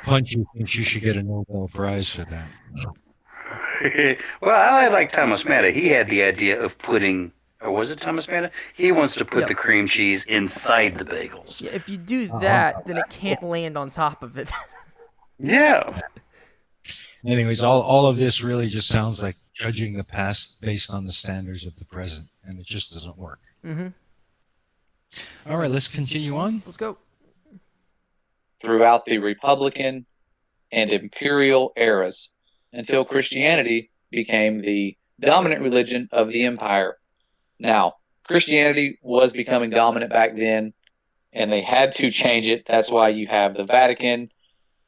Punchy thinks you should get a Nobel Prize for that. Well, I like Thomas Matta. He had the idea of putting, or was it Thomas Matta? He wants to put Yep. the cream cheese inside the bagels. Yeah, if you do that, then it can't land on top of it. Yeah. Anyways, all of this really just sounds like judging the past based on the standards of the present, and it just doesn't work. Mm-hmm. All right, let's continue on. Let's go. Throughout the Republican and imperial eras until Christianity became the dominant religion of the empire. Now, Christianity was becoming dominant back then, and they had to change it. That's why you have the Vatican,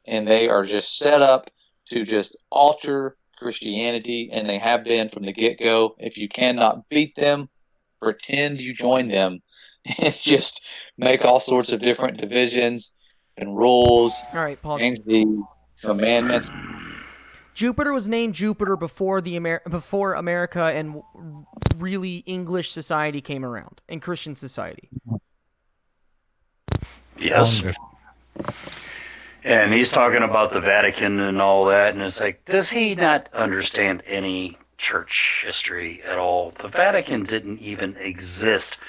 and they are just set up to just alter Christianity, and they have been from the get-go. If you cannot beat them, pretend you join them and just make all sorts of different divisions and rules, All right, pause. change the commandments. Jupiter was named Jupiter before before America and really English society came around and Christian society. Yes. And he's talking about the Vatican and all that, and it's like, does he not understand any church history at all? The Vatican didn't even exist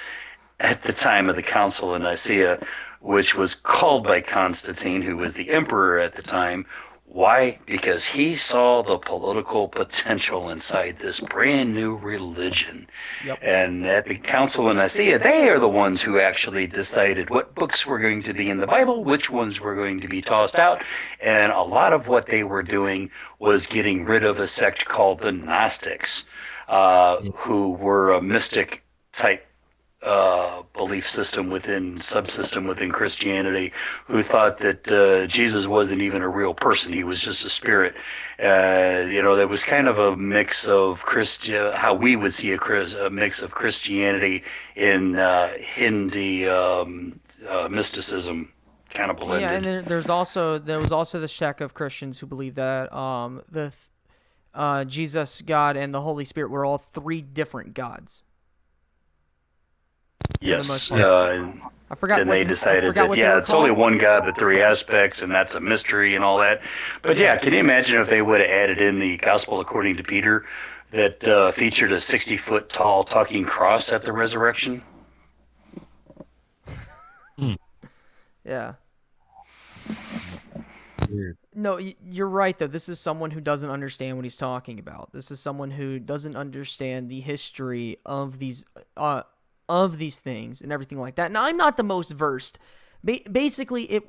at the time of the Council of Nicaea, which was called by Constantine, who was the emperor at the time. Why? Because he saw the political potential inside this brand new religion. Yep. And at the Council of Nicaea, they are the ones who actually decided what books were going to be in the Bible, which ones were going to be tossed out. And a lot of what they were doing was getting rid of a sect called the Gnostics, who were a mystic type belief system subsystem within Christianity, who thought that Jesus wasn't even a real person; he was just a spirit. There was kind of a mix of how we would see a mix of Christianity in Hindi mysticism, kind of blended. Yeah, and then there was also the sect of Christians who believe that Jesus, God, and the Holy Spirit were all three different gods. Yes. I forgot. Then they decided that, it's only one God, but three aspects, and that's a mystery and all that. But yeah, can you imagine if they would have added in the Gospel according to Peter that featured a 60-foot tall talking cross at the resurrection? Yeah. weird. No, you're right though. This is someone who doesn't understand what he's talking about. This is someone who doesn't understand the history of these things and everything like that. Now, I'm not the most versed. Basically, it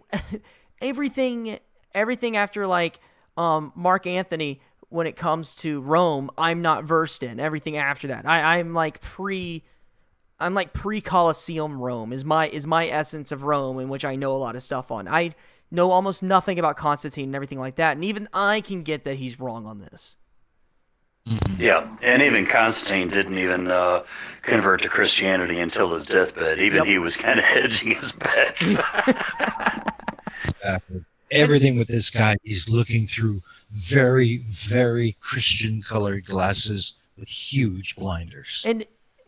everything after like Mark Antony when it comes to Rome, I'm not versed in. Everything after that, I'm like pre Colosseum Rome is my essence of Rome, in which I know a lot of stuff on. I know almost nothing about Constantine and everything like that, and even I can get that he's wrong on this. Yeah, and even Constantine didn't even convert to Christianity until his deathbed. Even he was kind of hedging his bets. Everything with this guy, he's looking through very, very Christian-colored glasses with huge blinders.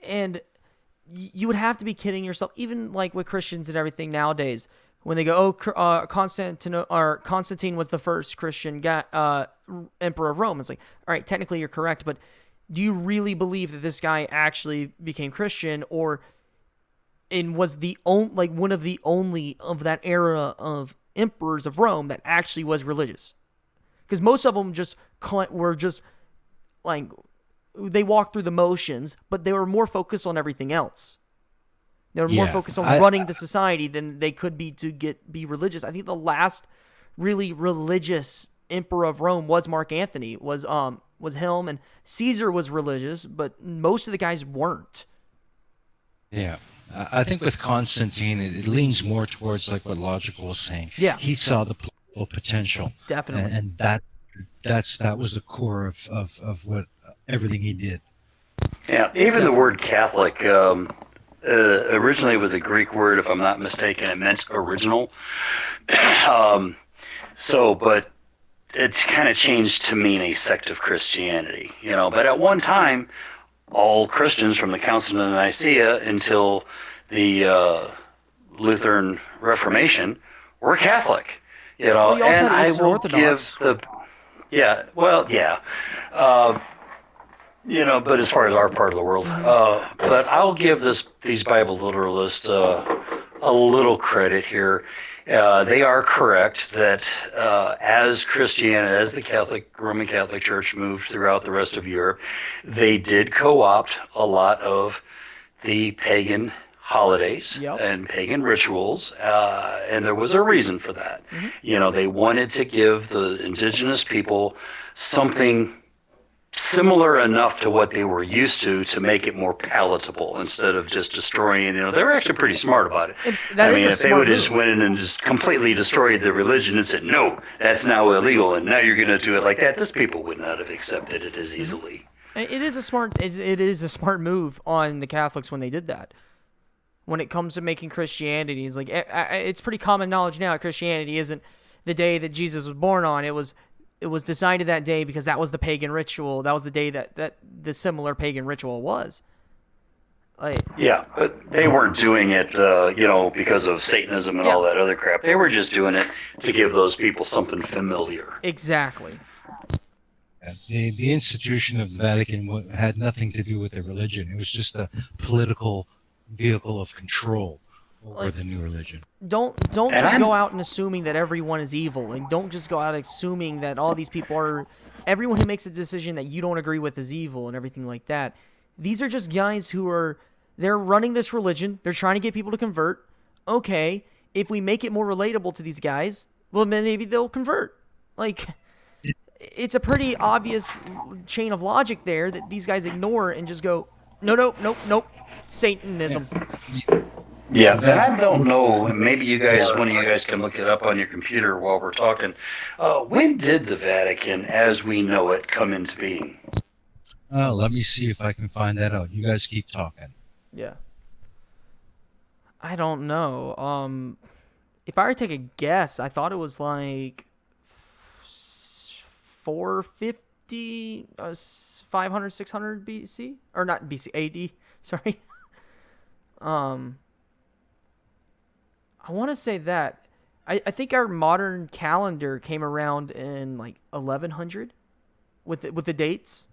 And you would have to be kidding yourself, even like with Christians and everything nowadays, when they go, oh, Constantine was the first Christian emperor of Rome. It's like, all right, technically you're correct, but do you really believe that this guy actually became Christian, or was one of the only of that era of emperors of Rome that actually was religious? Because most of them were just like, they walked through the motions, but they were more focused on everything else. They were more focused on running the society than they could be to be religious. I think the last really religious emperor of Rome was Mark Antony, was him, and Caesar was religious, but most of the guys weren't. Yeah. I think with Constantine, it leans more towards like what Logical was saying. Yeah. He saw the political potential. Definitely. And that was the core of what everything he did. Yeah, even the word Catholic originally was a Greek word, if I'm not mistaken. It meant original. But it's kind of changed to mean a sect of Christianity, But at one time, all Christians from the Council of Nicaea until the Lutheran Reformation were Catholic, Well, you also and had I Eastern will Orthodox. give but as far as our part of the world, but I'll give these Bible literalists a little credit here. They are correct that as Christianity, as the Roman Catholic Church moved throughout the rest of Europe, they did co-opt a lot of the pagan holidays and pagan rituals, and there was a reason for that. They wanted to give the indigenous people something similar enough to what they were used to make it more palatable instead of just destroying. They were actually pretty smart about it. If they would have just went in and just completely destroyed the religion and said, no, that's now illegal, and now you're going to do it like that, this people would not have accepted it as easily. It is a smart move on the Catholics when they did that. When it comes to making Christianity, it's like it's pretty common knowledge now that Christianity isn't the day that Jesus was born on. It was decided that day because that was the pagan ritual. That was the day that the similar pagan ritual was. Yeah, but they weren't doing it, because of Satanism and all that other crap. They were just doing it to give those people something familiar. Exactly. The institution of the Vatican had nothing to do with the religion. It was just a political vehicle of control over the new religion. Don't just go out and assuming that everyone is evil, and don't just go out assuming that all these people are. Everyone who makes a decision that you don't agree with is evil and everything like that. These are just guys they're running this religion. They're trying to get people to convert. Okay, if we make it more relatable to these guys, well, then maybe they'll convert. It's a pretty obvious chain of logic there that these guys ignore and just go, nope, Satanism. Yeah, and I don't know, maybe one of you guys can look it up on your computer while we're talking. When did the Vatican, as we know it, come into being? Let me see if I can find that out. You guys keep talking. Yeah. I don't know. If I were to take a guess, I thought it was like 450, 500, 600 BC? Or not BC, AD, sorry. I want to say that. I think our modern calendar came around in like 1100 with the dates.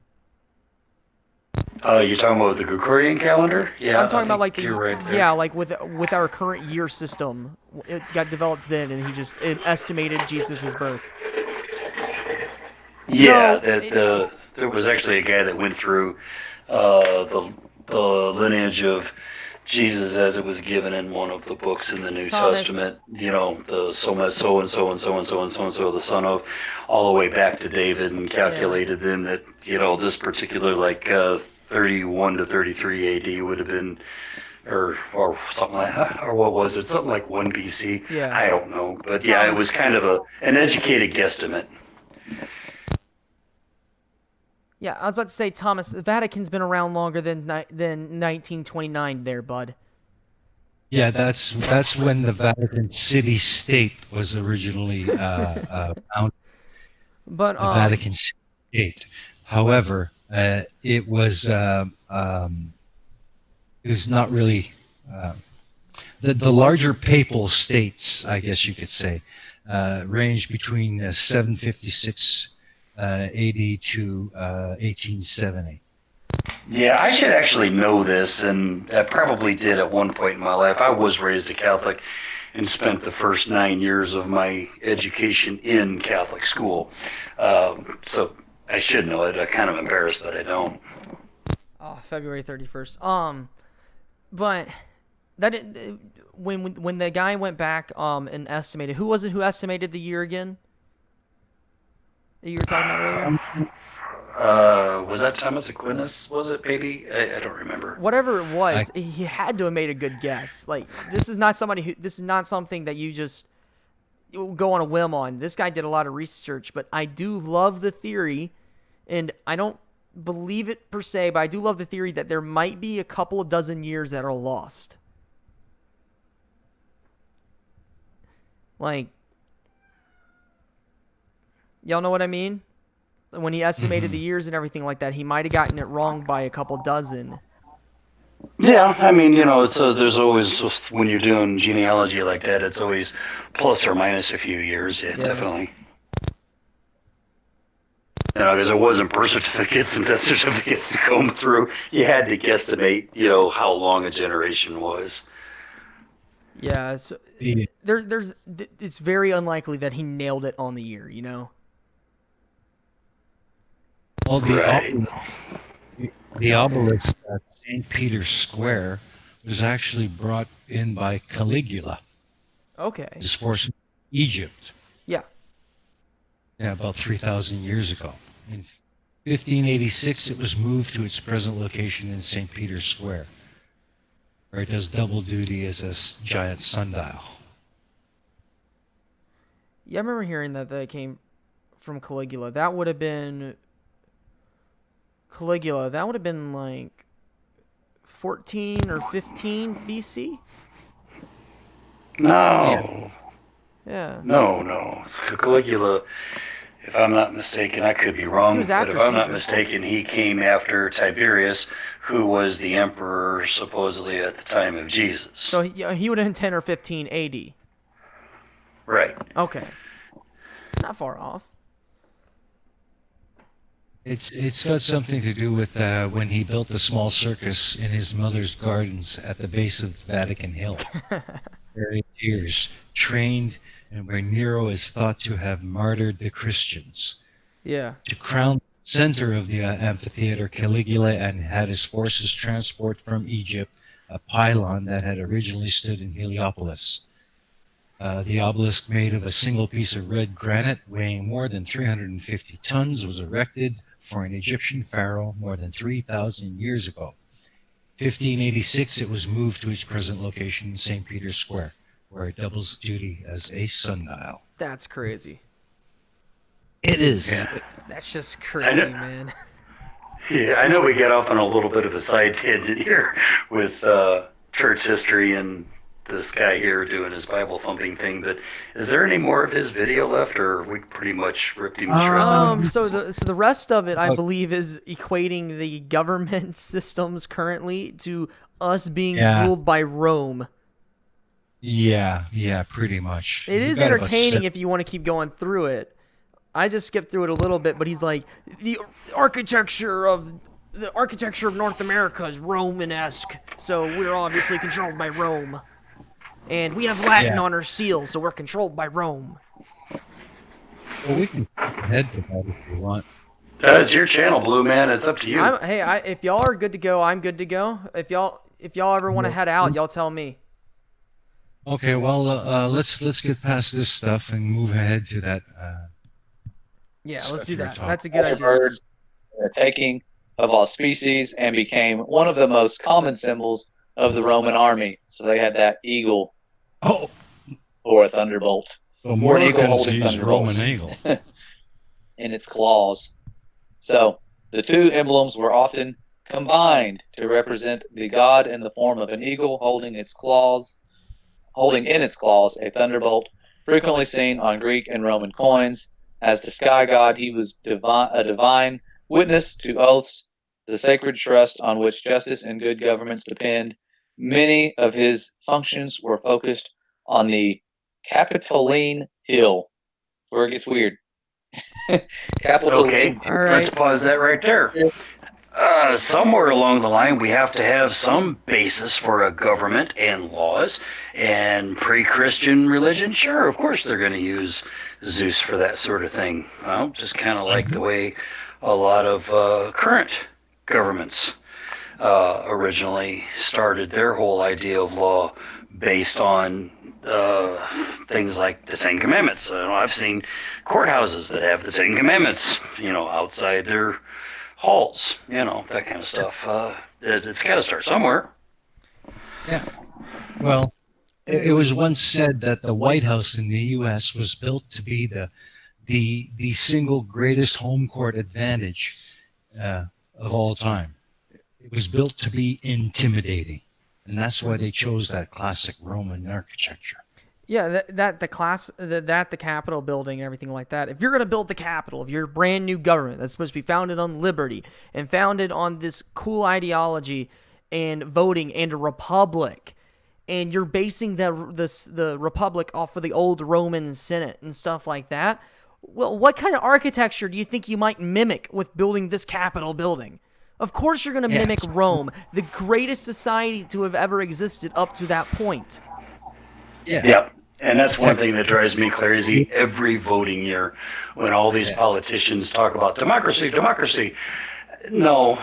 You're talking about the Gregorian calendar? Yeah, I'm I talking about like think you're the right there. yeah, like with our current year system, it got developed then, and he just it estimated Jesus's birth. Yeah, No, that there was actually a guy that went through the lineage of Jesus as it was given in one of the books in the New Thomas. Testament. You know, the so and so and so and so and so and so, the son of, all the way back to David, and Yeah, calculated then that this particular like 31 to 33 A.D. would have been, or something like, or what was it? Something like 1 BC. yeah. I don't know, but yeah, it was Thomas. kind of an educated guesstimate. Yeah, I was about to say Thomas. The Vatican's been around longer than 1929. There, bud. Yeah, that's when the Vatican City State was originally founded. But The Vatican State. However, it was not really uh, the larger papal states, I guess you could say, ranged between 756 AD to 1870. Yeah, I should actually know this, and I probably did at one point in my life. I was raised a Catholic and spent the first 9 years of my education in Catholic school. So I should know it. I'm kind of embarrassed that I don't. February 31st. But when the guy went back and estimated, who was it who estimated the year again? That you were talking about earlier? Was that Thomas Aquinas? Was it, maybe? I don't remember. Whatever it I, was, he had to have made a good guess. Like this is not somebody who this is not something that you just go on a whim on. This guy did a lot of research, but I do love the theory, and I don't believe it per se, but I do love the theory that there might be a couple of dozen years that are lost. Like, y'all know what I mean? When he estimated the mhm. years and everything like that, he might have gotten it wrong by a couple dozen. Yeah, I mean, so there's always, when you're doing genealogy like that, it's always plus or minus a few years. Yeah, Yeah. definitely. Because there wasn't birth certificates and death certificates to comb through. You had to guesstimate, how long a generation was. Yeah, so The, it's very unlikely that he nailed it on the year, you know? well, Right. the obelisk at St. Peter's Square was actually brought in by Caligula, Okay. his force in Egypt. Yeah. Yeah, about 3,000 years ago. In 1586, it was moved to its present location in St. Peter's Square, where it does double duty as a giant sundial. Yeah, I remember hearing that came from Caligula. That would have been Caligula. That would have been like 14 or 15 BC. Yeah. No, Yeah. no. Caligula, if I'm not mistaken, I could be He wrong, was but after if I'm not Caesar. mistaken, he came after Tiberius, who was the emperor supposedly at the time of Jesus. So he would have been 10 or 15 AD. Right. Okay. Not far off. It's got something to do with when he built the small circus in his mother's gardens at the base of Vatican Hill, where years trained and where Nero is thought to have martyred the Christians. Yeah. To crown the center of the amphitheater, Caligula and had his forces transport from Egypt a pylon that had originally stood in Heliopolis. The obelisk, made of a single piece of red granite weighing more than 350 tons, was erected for an Egyptian pharaoh more than 3,000 years ago. 1586, it was moved to its present location in St. Peter's Square, where it doubles duty as a sundial. That's crazy. It is. Yeah. That's just I crazy, know. man. Yeah, I know we got off on a little bit of a side tangent here with church history and this guy here doing his Bible thumping thing, but is there any more of his video left, or we pretty much ripped him to shreds in it? So the rest of it, I Uh, believe, is equating the government systems currently to us being Yeah. ruled by Rome. Yeah, pretty much. It We've is got about entertaining if you want to keep going through it. I just skipped through it a little bit, but he's like the architecture of the architecture of North America is Romanesque, so we're obviously controlled by Rome. And we have Latin on our seal, so we're controlled by Rome. Well, we can skip ahead to that if you want. It's your channel, Blue Man. It's up to you. If y'all are good to go, I'm good to go. If y'all ever want to head out, y'all tell me. Okay, well, let's get past this stuff and move ahead to that. Yeah, let's do that. Talking. That's a good idea. Birds, the taking of all species, and became one of the most common symbols of the Roman army. So they had that eagle or a thunderbolt. So more eagle holding Roman eagle in its claws. So the two emblems were often combined to represent the god in the form of an eagle holding in its claws a thunderbolt, frequently seen on Greek and Roman coins. As the sky god, he was a divine witness to oaths, the sacred trust on which justice and good governments depend. Many of his functions were focused on the Capitoline Hill, where it gets weird. Okay, All right. let's pause that right there. Somewhere along the line, we have to have some basis for a government and laws. And pre-Christian religion, sure, of course they're going to use Zeus for that sort of thing. Well, just kind of like the way a lot of current governments originally started their whole idea of law based on things like the Ten Commandments. I've seen courthouses that have the Ten Commandments, outside their halls, that kind of stuff. It's got to start somewhere. Yeah. Well, it was once said that the White House in the U.S. was built to be the single greatest home court advantage of all time. It was built to be intimidating, and that's why they chose that classic Roman architecture. Yeah, the Capitol building and everything like that. If you're going to build the Capitol, if you're a brand new government that's supposed to be founded on liberty and founded on this cool ideology and voting and a republic, and you're basing the republic off of the old Roman Senate and stuff like that, well, what kind of architecture do you think you might mimic with building this Capitol building? Of course you're going to mimic Rome, the greatest society to have ever existed up to that point. Yeah. And that's one thing that drives me crazy every voting year when all these politicians talk about democracy. No,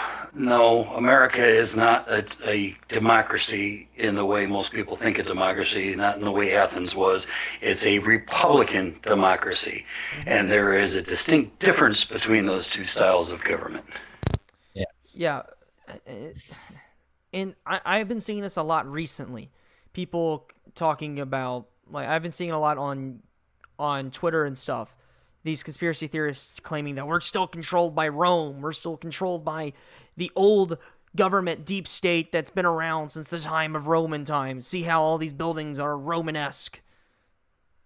America is not a democracy in the way most people think of democracy, not in the way Athens was. It's a Republican democracy. And there is a distinct difference between those two styles of government. Yeah. And I've been seeing this a lot recently. People talking about, like, I've been seeing a lot on Twitter and stuff. These conspiracy theorists claiming that we're still controlled by Rome. We're still controlled by the old government deep state that's been around since the time of Roman times. See how all these buildings are Romanesque.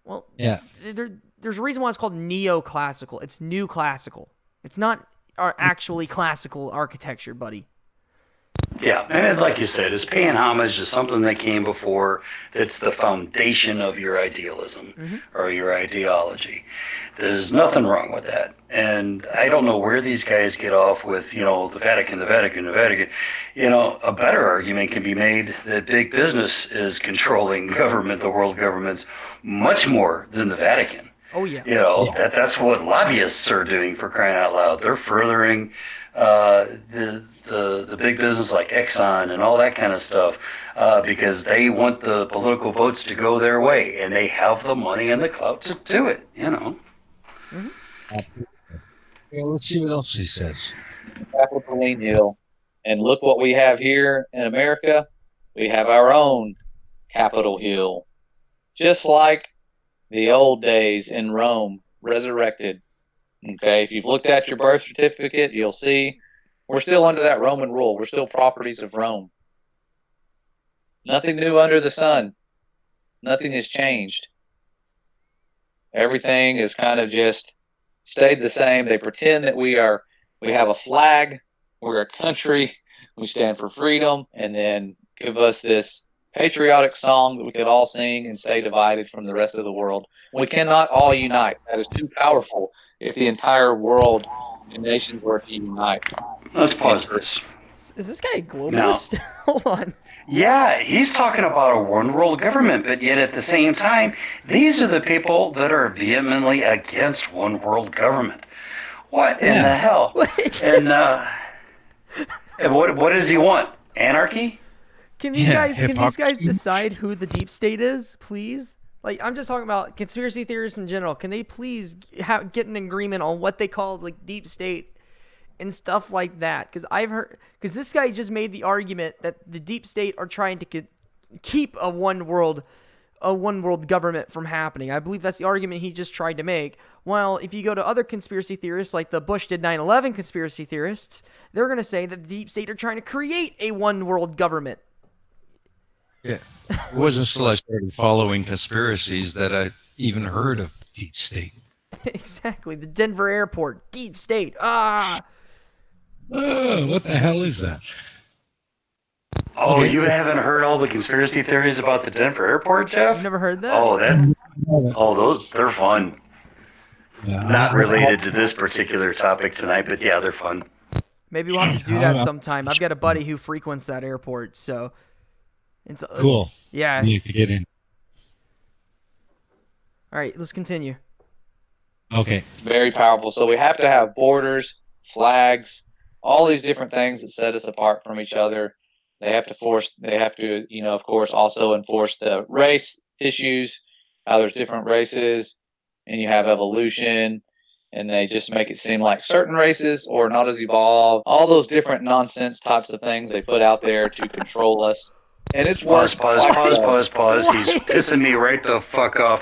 Well, there's a reason why it's called neoclassical. It's new classical. It's not actually classical architecture, buddy. Yeah, and it's like you said, it's paying homage to something that came before. That's the foundation of your idealism or your ideology. There's nothing wrong with that. And I don't know where these guys get off with, the Vatican. A better argument can be made that big business is controlling the world governments, much more than the Vatican. Oh, yeah. That's what lobbyists are doing, for crying out loud. They're furthering the big business like Exxon and all that kind of stuff because they want the political votes to go their way, and they have the money and the clout to do it. Yeah, let's see what else he says. Capitoline Hill, and look what we have here in America. We have our own Capitol Hill, just like the old days in Rome, resurrected. Okay, if you've looked at your birth certificate, you'll see we're still under that Roman rule. We're still properties of Rome. Nothing new under the sun. Nothing has changed. Everything is kind of just stayed the same. They pretend that we have a flag, we're a country, we stand for freedom, and then give us this patriotic song that we could all sing and stay divided from the rest of the world. We cannot all unite. That is too powerful if the entire world and nations were to unite. Let's pause this. Is this guy a Now, globalist? Hold on. yeah, he's talking about a one world government, but yet at the same time, these are the people that are vehemently against one world government. What in the Yeah. hell? Like, And what does he want? Anarchy? can Yeah. these guys Hypocrisy. decide who the deep state is, please? Like, I'm just talking about conspiracy theorists in general. Can they please get an agreement on what they call like deep state and stuff like that? Because this guy just made the argument that the deep state are trying to keep a one world government from happening. I believe that's the argument he just tried to make. Well, if you go to other conspiracy theorists, like the Bush did 9/11 conspiracy theorists, they're going to say that the deep state are trying to create a one world government. Yeah. It wasn't until I started following conspiracies that I even heard of deep state. Exactly. The Denver airport, deep state. Ah. Oh, what the hell is that? Oh, Okay. you haven't heard all the conspiracy theories about the Denver airport, Jeff? You've never heard that? They're fun. Yeah, Not related to this particular topic tonight, but yeah, they're fun. Maybe we'll have to do that sometime. I've got a buddy who frequents that airport, so it's Cool. Yeah. You need to get in. All right, let's continue. Okay. Very powerful. So we have to have borders, flags, all these different things that set us apart from each other. They have to, of course, also enforce the race issues, how there's different races, and you have evolution, and they just make it seem like certain races are not as evolved. All those different nonsense types of things they put out there to control us. And it's Pause. worked. Like, He's What? pissing me right the fuck off.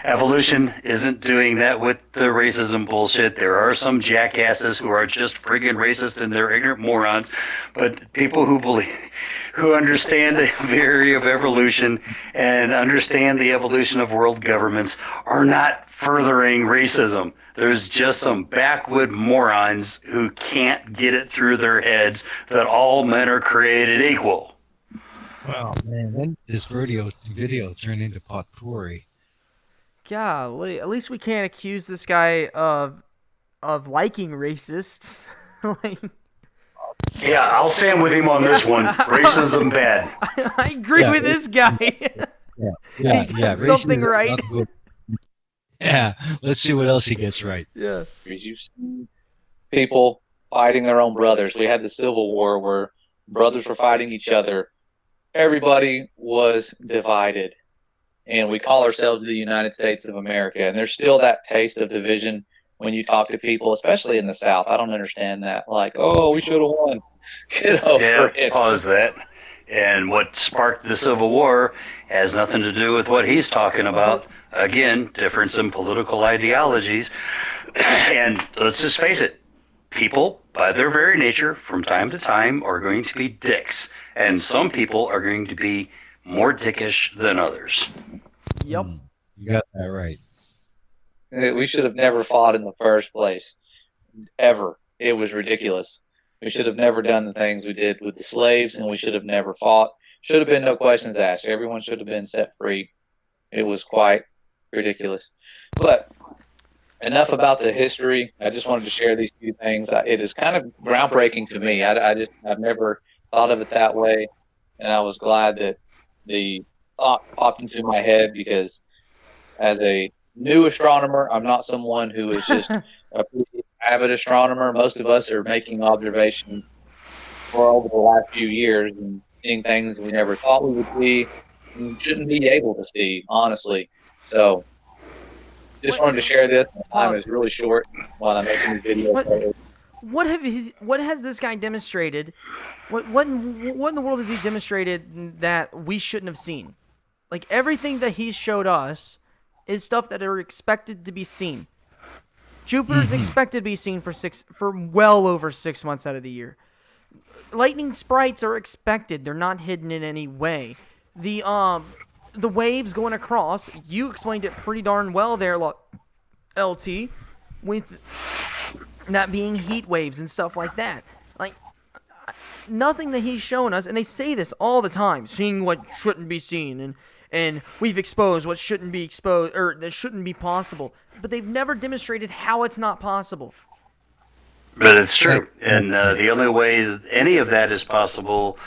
Evolution isn't doing that with the racism bullshit. There are some jackasses who are just friggin' racist and they're ignorant morons. But people who understand the theory of evolution and understand the evolution of world governments are not furthering racism. There's just some backwood morons who can't get it through their heads that all men are created equal. Well, man, then this video turned into potpourri. Golly, at least we can't accuse this guy of liking racists. Like, Yeah, I'll stand with him on this one. Racism bad. I agree with this guy. Yeah, He got something racism is right. not good. Yeah, let's see what else he gets right. Yeah. you've seen people fighting their own brothers. We had the Civil War where brothers were fighting each other. Everybody was divided. And we call ourselves the United States of America. And there's still that taste of division when you talk to people, especially in the South. I don't understand that. Like, oh, we should have won. Pause that. And what sparked the Civil War has nothing to do with what he's talking about. Again, difference in political ideologies. And let's just face it, people, by their very nature, from time to time, are going to be dicks. And some people are going to be more dickish than others. Yep. You got that right. We should have never fought in the first place. Ever. It was ridiculous. We should have never done the things we did with the slaves, and we should have never fought. Should have been no questions asked. Everyone should have been set free. It was quite ridiculous. But enough about the history. I just wanted to share these few things. It is kind of groundbreaking to me. I've never thought of it that way, and I was glad that the thought popped into my head, because as a new astronomer, I'm not someone who is just a pretty avid astronomer. Most of us are making observations for over the last few years and seeing things we never thought we would see and shouldn't be able to see, honestly. So just wanted to share this. My time is really short while I'm making these videos. What has this guy demonstrated? What in the world has he demonstrated that we shouldn't have seen? Like, everything that he's showed us is stuff that are expected to be seen. Jupiter's expected to be seen for well over 6 months out of the year. Lightning sprites are expected; they're not hidden in any way. The waves going across, you explained it pretty darn well there, LT, with that being heat waves and stuff like that. Like, nothing that he's shown us, and they say this all the time, seeing what shouldn't be seen, and we've exposed what shouldn't be exposed, or that shouldn't be possible. But they've never demonstrated how it's not possible. But it's true. And the only way any of that is possible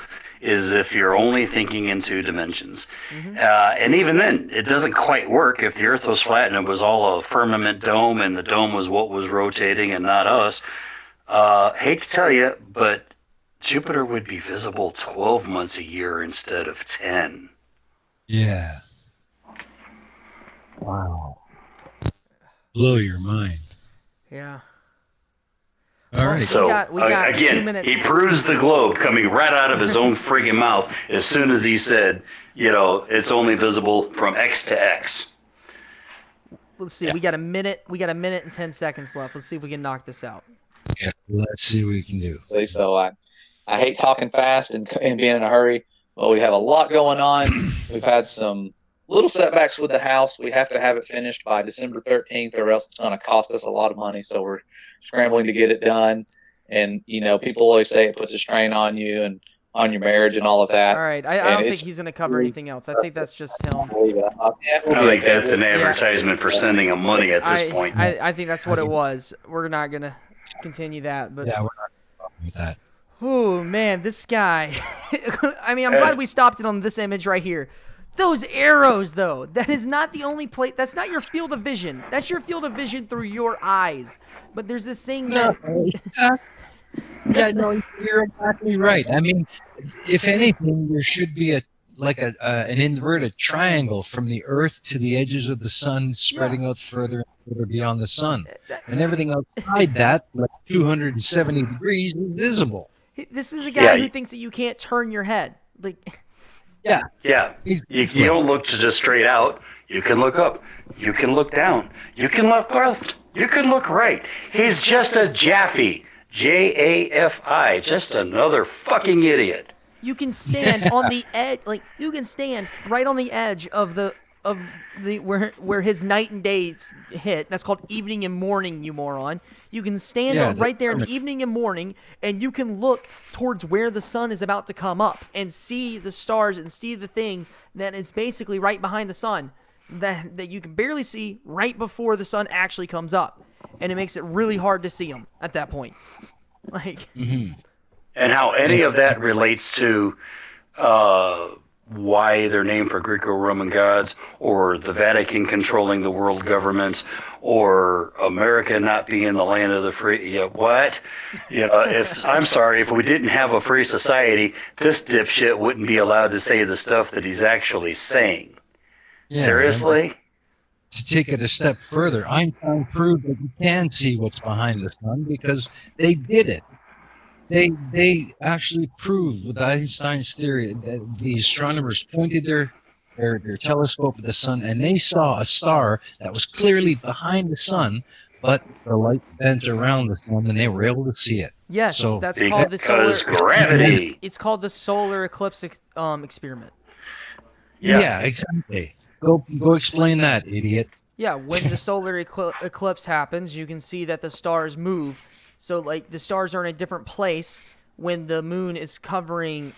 is if you're only thinking in two dimensions. And even then, it doesn't quite work. If the Earth was flat and it was all a firmament dome and the dome was what was rotating and not us, hate to tell you, but Jupiter would be visible 12 months a year instead of 10. Yeah. Wow. Blow your mind. Yeah. All right. So we got again, 2 minutes. he proves the globe coming right out of his own friggin' mouth as soon as he said, it's only visible from X to X. Let's see. Yeah. We got a minute. We got a minute and 10 seconds left. Let's see if we can knock this out. Yeah. Let's see what we can do. So I hate talking fast and being in a hurry. Well, we have a lot going on. We've had some little setbacks with the house. We have to have it finished by December 13th, or else it's going to cost us a lot of money. So we're scrambling to get it done. And, people always say it puts a strain on you and on your marriage and all of that. All right. I don't think he's going to cover anything else. I think that's just him. I think that's an advertisement for sending him money at this point. I think that's what it was. We're not going to continue that. But yeah, we're not talking about that. Oh, man, this guy. I mean, I'm glad we stopped it on this image right here. Those arrows, though, that is not the only place. That's not your field of vision. That's your field of vision through your eyes. But there's this thing that... Yeah, no, you're exactly right. I mean, if anything, there should be an inverted triangle from the Earth to the edges of the sun, spreading out further and further beyond the sun. And everything outside that, like 270 degrees, is visible. This is a guy who thinks that you can't turn your head. Yeah. You don't look just straight out. You can look up. You can look down. You can look left. You can look right. He's just a Jaffe. J-A-F-I. Just another fucking idiot. You can stand on the edge. You can stand right on the edge of the where his night and days hit. That's called evening and morning, you moron. You can stand right there in the evening and morning, and you can look towards where the sun is about to come up and see the stars and see the things that is basically right behind the sun that you can barely see right before the sun actually comes up. And it makes it really hard to see them at that point. And how any of that relates to why they're named for Greco-Roman gods, or the Vatican controlling the world governments, or America not being the land of the free. What? I'm sorry, if we didn't have a free society, this dipshit wouldn't be allowed to say the stuff that he's actually saying. Yeah, seriously? To take it a step further, Einstein proved that you can see what's behind the sun because they did it. They actually proved with Einstein's theory that the astronomers pointed their telescope at the sun and they saw a star that was clearly behind the sun, but the light bent around the sun and they were able to see it. Yes, so that's called the solar gravity. It's called the solar eclipse experiment. Yeah, exactly. Go explain that, idiot. Yeah, when the solar eclipse happens, you can see that the stars move. So, the stars are in a different place when the moon is covering.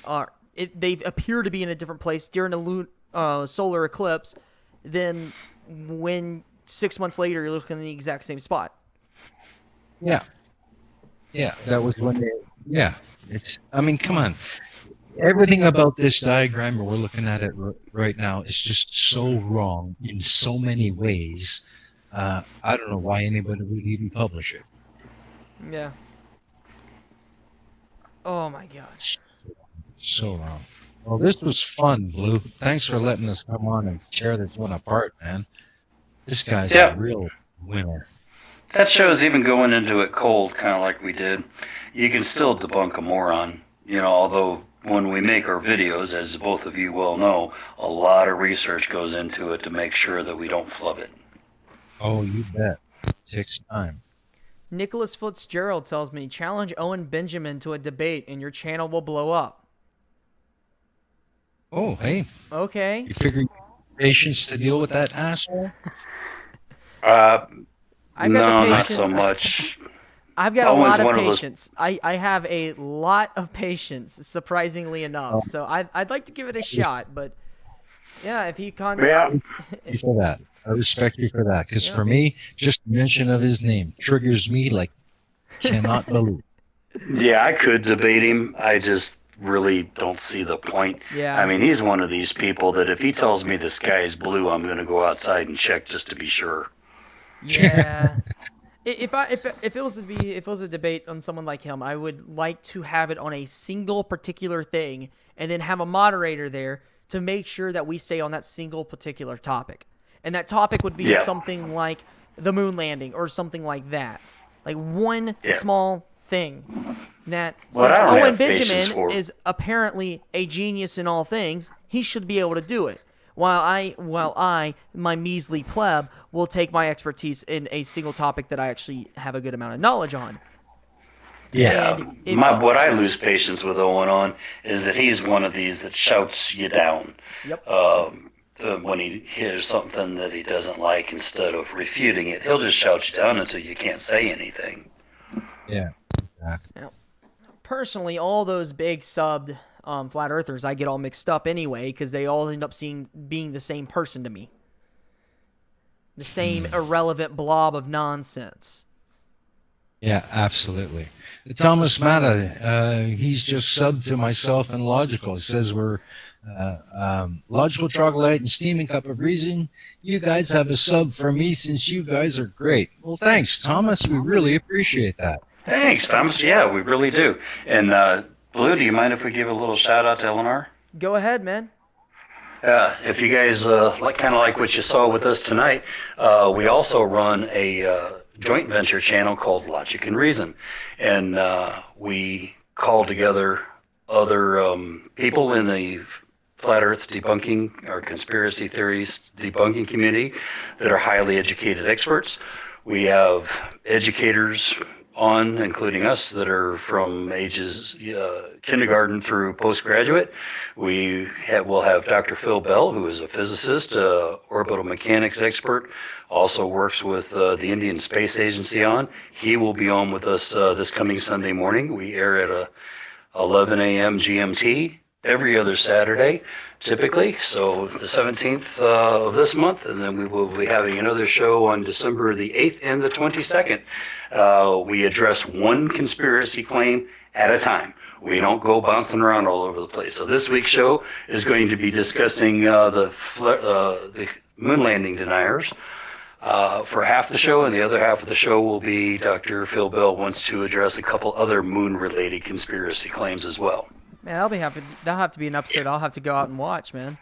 They appear to be in a different place during the solar eclipse than when 6 months later you're looking in the exact same spot. Yeah, that was when they. Yeah, come on. Everything about this diagram, or we're looking at it right now, is just so wrong in so many ways. I don't know why anybody would even publish it. Yeah. Oh my gosh. So wrong. Well, this was fun, Blue. Thanks for letting us come on and tear this one apart, man. This guy's a real winner. That shows even going into it cold, kind of like we did, you can still debunk a moron. Although when we make our videos, as both of you well know, a lot of research goes into it to make sure that we don't flub it. Oh, you bet. It takes time. Nicholas Fitzgerald tells me, challenge Owen Benjamin to a debate and your channel will blow up. Oh, hey. Okay. You figuring patience to deal with that asshole? Not so much. I've got a lot of patience. I have a lot of patience, surprisingly enough. So I'd like to give it a shot, but yeah, if he can't. Yeah. For that. I respect you for that, because for me, just mention of his name triggers me like Cannot believe. Yeah, I could debate him. I just really don't see the point. Yeah. I mean, he's one of these people that if he tells me the sky is blue, I'm going to go outside and check just to be sure. Yeah. If it was to be if it was a debate on someone like him, I would like to have it on a single particular thing, and then have a moderator there to make sure that we stay on that single particular topic. And that topic would be Yeah. something like the moon landing or something like that, like one Yeah. small thing. That What since I don't Owen have patience Benjamin for. is apparently a genius in all things, he should be able to do it. While I, my measly pleb, will take my expertise in a single topic that I actually have a good amount of knowledge on. Yeah, And if, what I lose patience with Owen on is that he's one of these that shouts you down. Yep. When he hears something that he doesn't like, instead of refuting it, he'll just shout you down until you can't say anything. Yeah. Personally, all those big subbed flat earthers, I get all mixed up anyway because they all end up being the same person to me. The same irrelevant blob of nonsense. Yeah, absolutely. Thomas Matta, he's just subbed to myself and Logical. It says we're Logical Troglodyte and Steaming Cup of Reason. You guys have a sub for me since you guys are great. Well, thanks, Thomas. We really appreciate that. Thanks, Thomas. Yeah, we really do. And Blue, do you mind if we give a little shout out to Eleanor? Go ahead, man. If you guys kind of like what you saw with us tonight, we also run a joint venture channel called Logic and Reason, and we call together other people in the flat Earth debunking or conspiracy theories debunking community that are highly educated experts. We have educators on, including us, that are from ages kindergarten through postgraduate. We'll have Dr. Phil Bell, who is a physicist, orbital mechanics expert, also works with the Indian Space Agency on. He will be on with us this coming Sunday morning. We air at 11 a.m. GMT every other Saturday, typically. So the 17th of this month, and then we will be having another show on December the 8th and the 22nd. We address one conspiracy claim at a time. We don't go bouncing around all over the place. So this week's show is going to be discussing the moon landing deniers for half the show, and the other half of the show will be Dr. Phil Bell wants to address a couple other moon-related conspiracy claims as well. Man, that'll have to be an episode I'll have to go out and watch, man.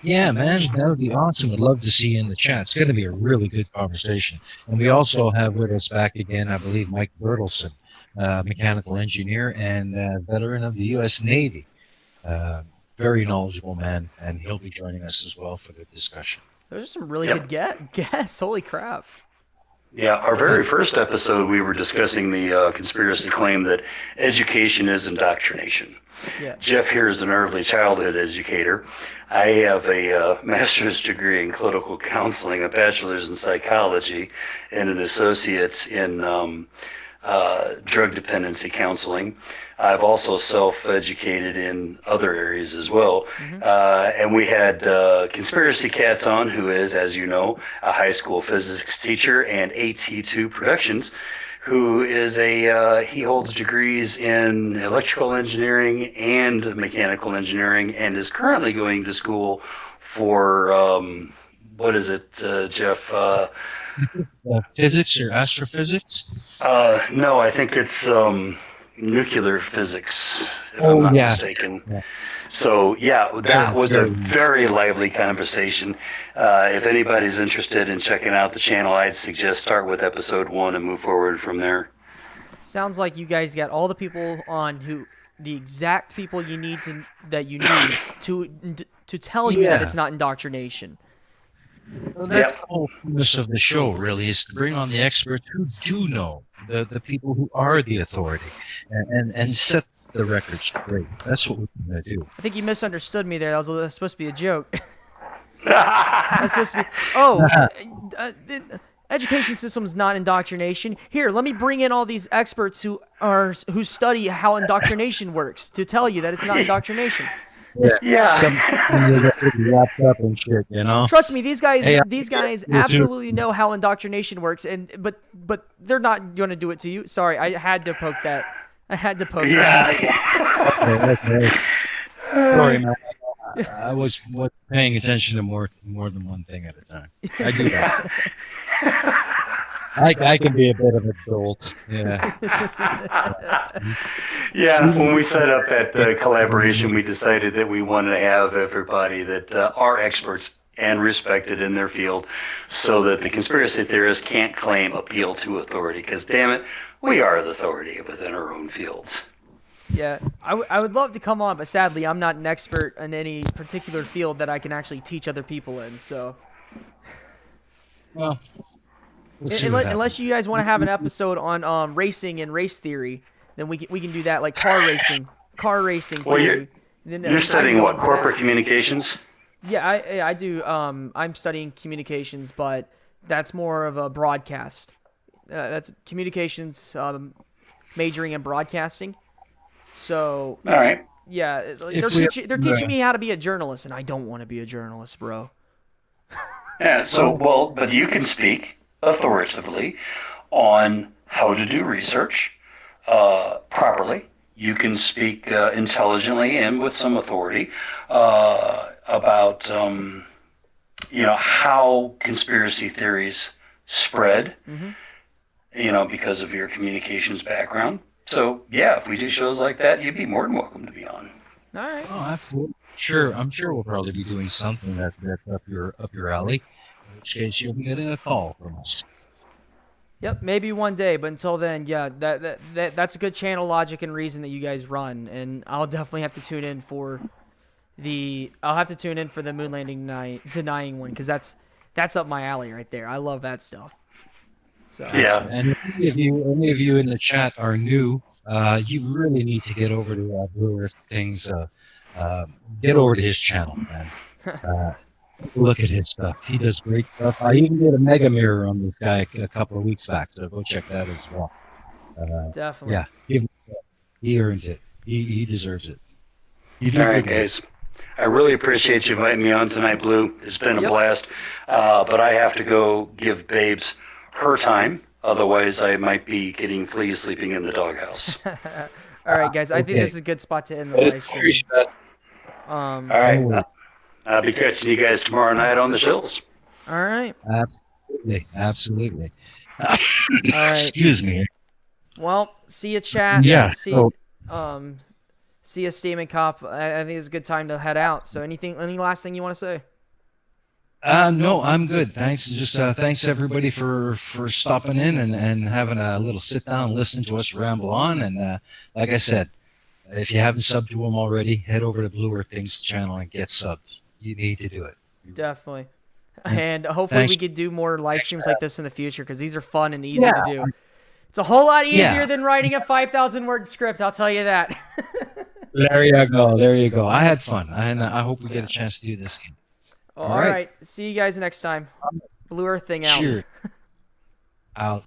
Yeah, man, that would be awesome. I'd love to see you in the chat. It's going to be a really good conversation. And we also have with us back again, I believe, Mike Bertelson, mechanical engineer and veteran of the U.S. Navy. Very knowledgeable man, and he'll be joining us as well for the discussion. Those are some really good guests. Holy crap. Yeah, our very first episode, we were discussing the conspiracy claim that education is indoctrination. Yeah. Jeff here is an early childhood educator. I have a master's degree in clinical counseling, a bachelor's in psychology, and an associate's in drug dependency counseling. I've also self-educated in other areas as well. Mm-hmm. And we had Conspiracy Cats on, who is, as you know, a high school physics teacher, and AT2 Productions, who is he holds degrees in electrical engineering and mechanical engineering, and is currently going to school for, what is it, Jeff? Physics or astrophysics? No, I think it's nuclear physics, if I'm not mistaken. Yeah. So, that was a very lively conversation. If anybody's interested in checking out the channel, I'd suggest start with episode 1 and move forward from there. Sounds like you guys got all the people on the exact people you need to tell you that it's not indoctrination. Well, that's the whole premise of the show, really, is to bring on the experts who do know, the people who are the authority, and set the record straight. That's what we're going to do. I think you misunderstood me there. That was supposed to be a joke. That's supposed to be, education system is not indoctrination. Here, let me bring in all these experts who study how indoctrination works to tell you that it's not indoctrination. Yeah. Sometimes you get pretty wrapped up in shit, you know. Trust me, these guys Hey, you too. absolutely know how indoctrination works, but they're not gonna do it to you. Sorry, I had to poke that. I had to poke that. Yeah. Okay. Sorry, man. I was paying attention to more than one thing at a time. I do that. I can be a bit of a dolt. Yeah. Yeah, when we set up that collaboration, we decided that we wanted to have everybody that are experts and respected in their field so that the conspiracy theorists can't claim appeal to authority, because damn it, we are the authority within our own fields. Yeah, I would love to come on, but sadly, I'm not an expert in any particular field that I can actually teach other people in. So, Well, we'll see what happens. unless you guys want to have an episode on racing and race theory, then we can do that, like car racing Well, theory. you're studying what, corporate communications? Yeah, I do. I'm studying communications, but that's more of a broadcast. That's communications, majoring in broadcasting. So, All right. yeah, they're teaching me how to be a journalist, and I don't want to be a journalist, bro. Yeah, so, well, but you can speak authoritatively on how to do research properly. You can speak intelligently and with some authority about, how conspiracy theories spread, because of your communications background. So, yeah, if we do shows like that, you'd be more than welcome to be on. All right. Oh, absolutely. Sure, I'm sure we'll probably be doing something that's up your alley. In which case, you'll be getting a call from us. Yep, maybe one day, but until then, yeah, that's a good channel logic and reason that you guys run, and I'll definitely have to tune in for the moon landing denying one, because that's up my alley right there. I love that stuff. So Yeah. And if any of you in the chat are new, you really need to get over to Brewer Things. Get over to his channel, man. Look at his stuff. He does great stuff. I even did a mega mirror on this guy a couple of weeks back, so go check that as well. definitely. Yeah, he earned it. He deserves it. All right, guys. I really appreciate you inviting me on tonight, Blue. It's been a blast. But I have to go give Babes her time. Otherwise, I might be getting fleas sleeping in the doghouse. All right, guys. I think this is a good spot to end the live stream. All right. I'll be catching you guys tomorrow night on the shows. All right. Absolutely. All right. Excuse me. Well, see you, chat. Yeah. See you, Steaming Cop. I think it's a good time to head out. So, any last thing you want to say? No, I'm good. Thanks. Just thanks everybody for stopping in and having a little sit down, listen to us ramble on. And like I said, if you haven't subbed to them already, head over to Blue Earth Things channel and get subbed. You need to do it. Definitely. And hopefully we could do more live streams like this in the future, because these are fun and easy to do. It's a whole lot easier than writing a 5,000 word script, I'll tell you that. There you go. I had fun, and I hope we get a chance to do this game. All right. See you guys next time. Blue Earth Thing out. Cheers. Out.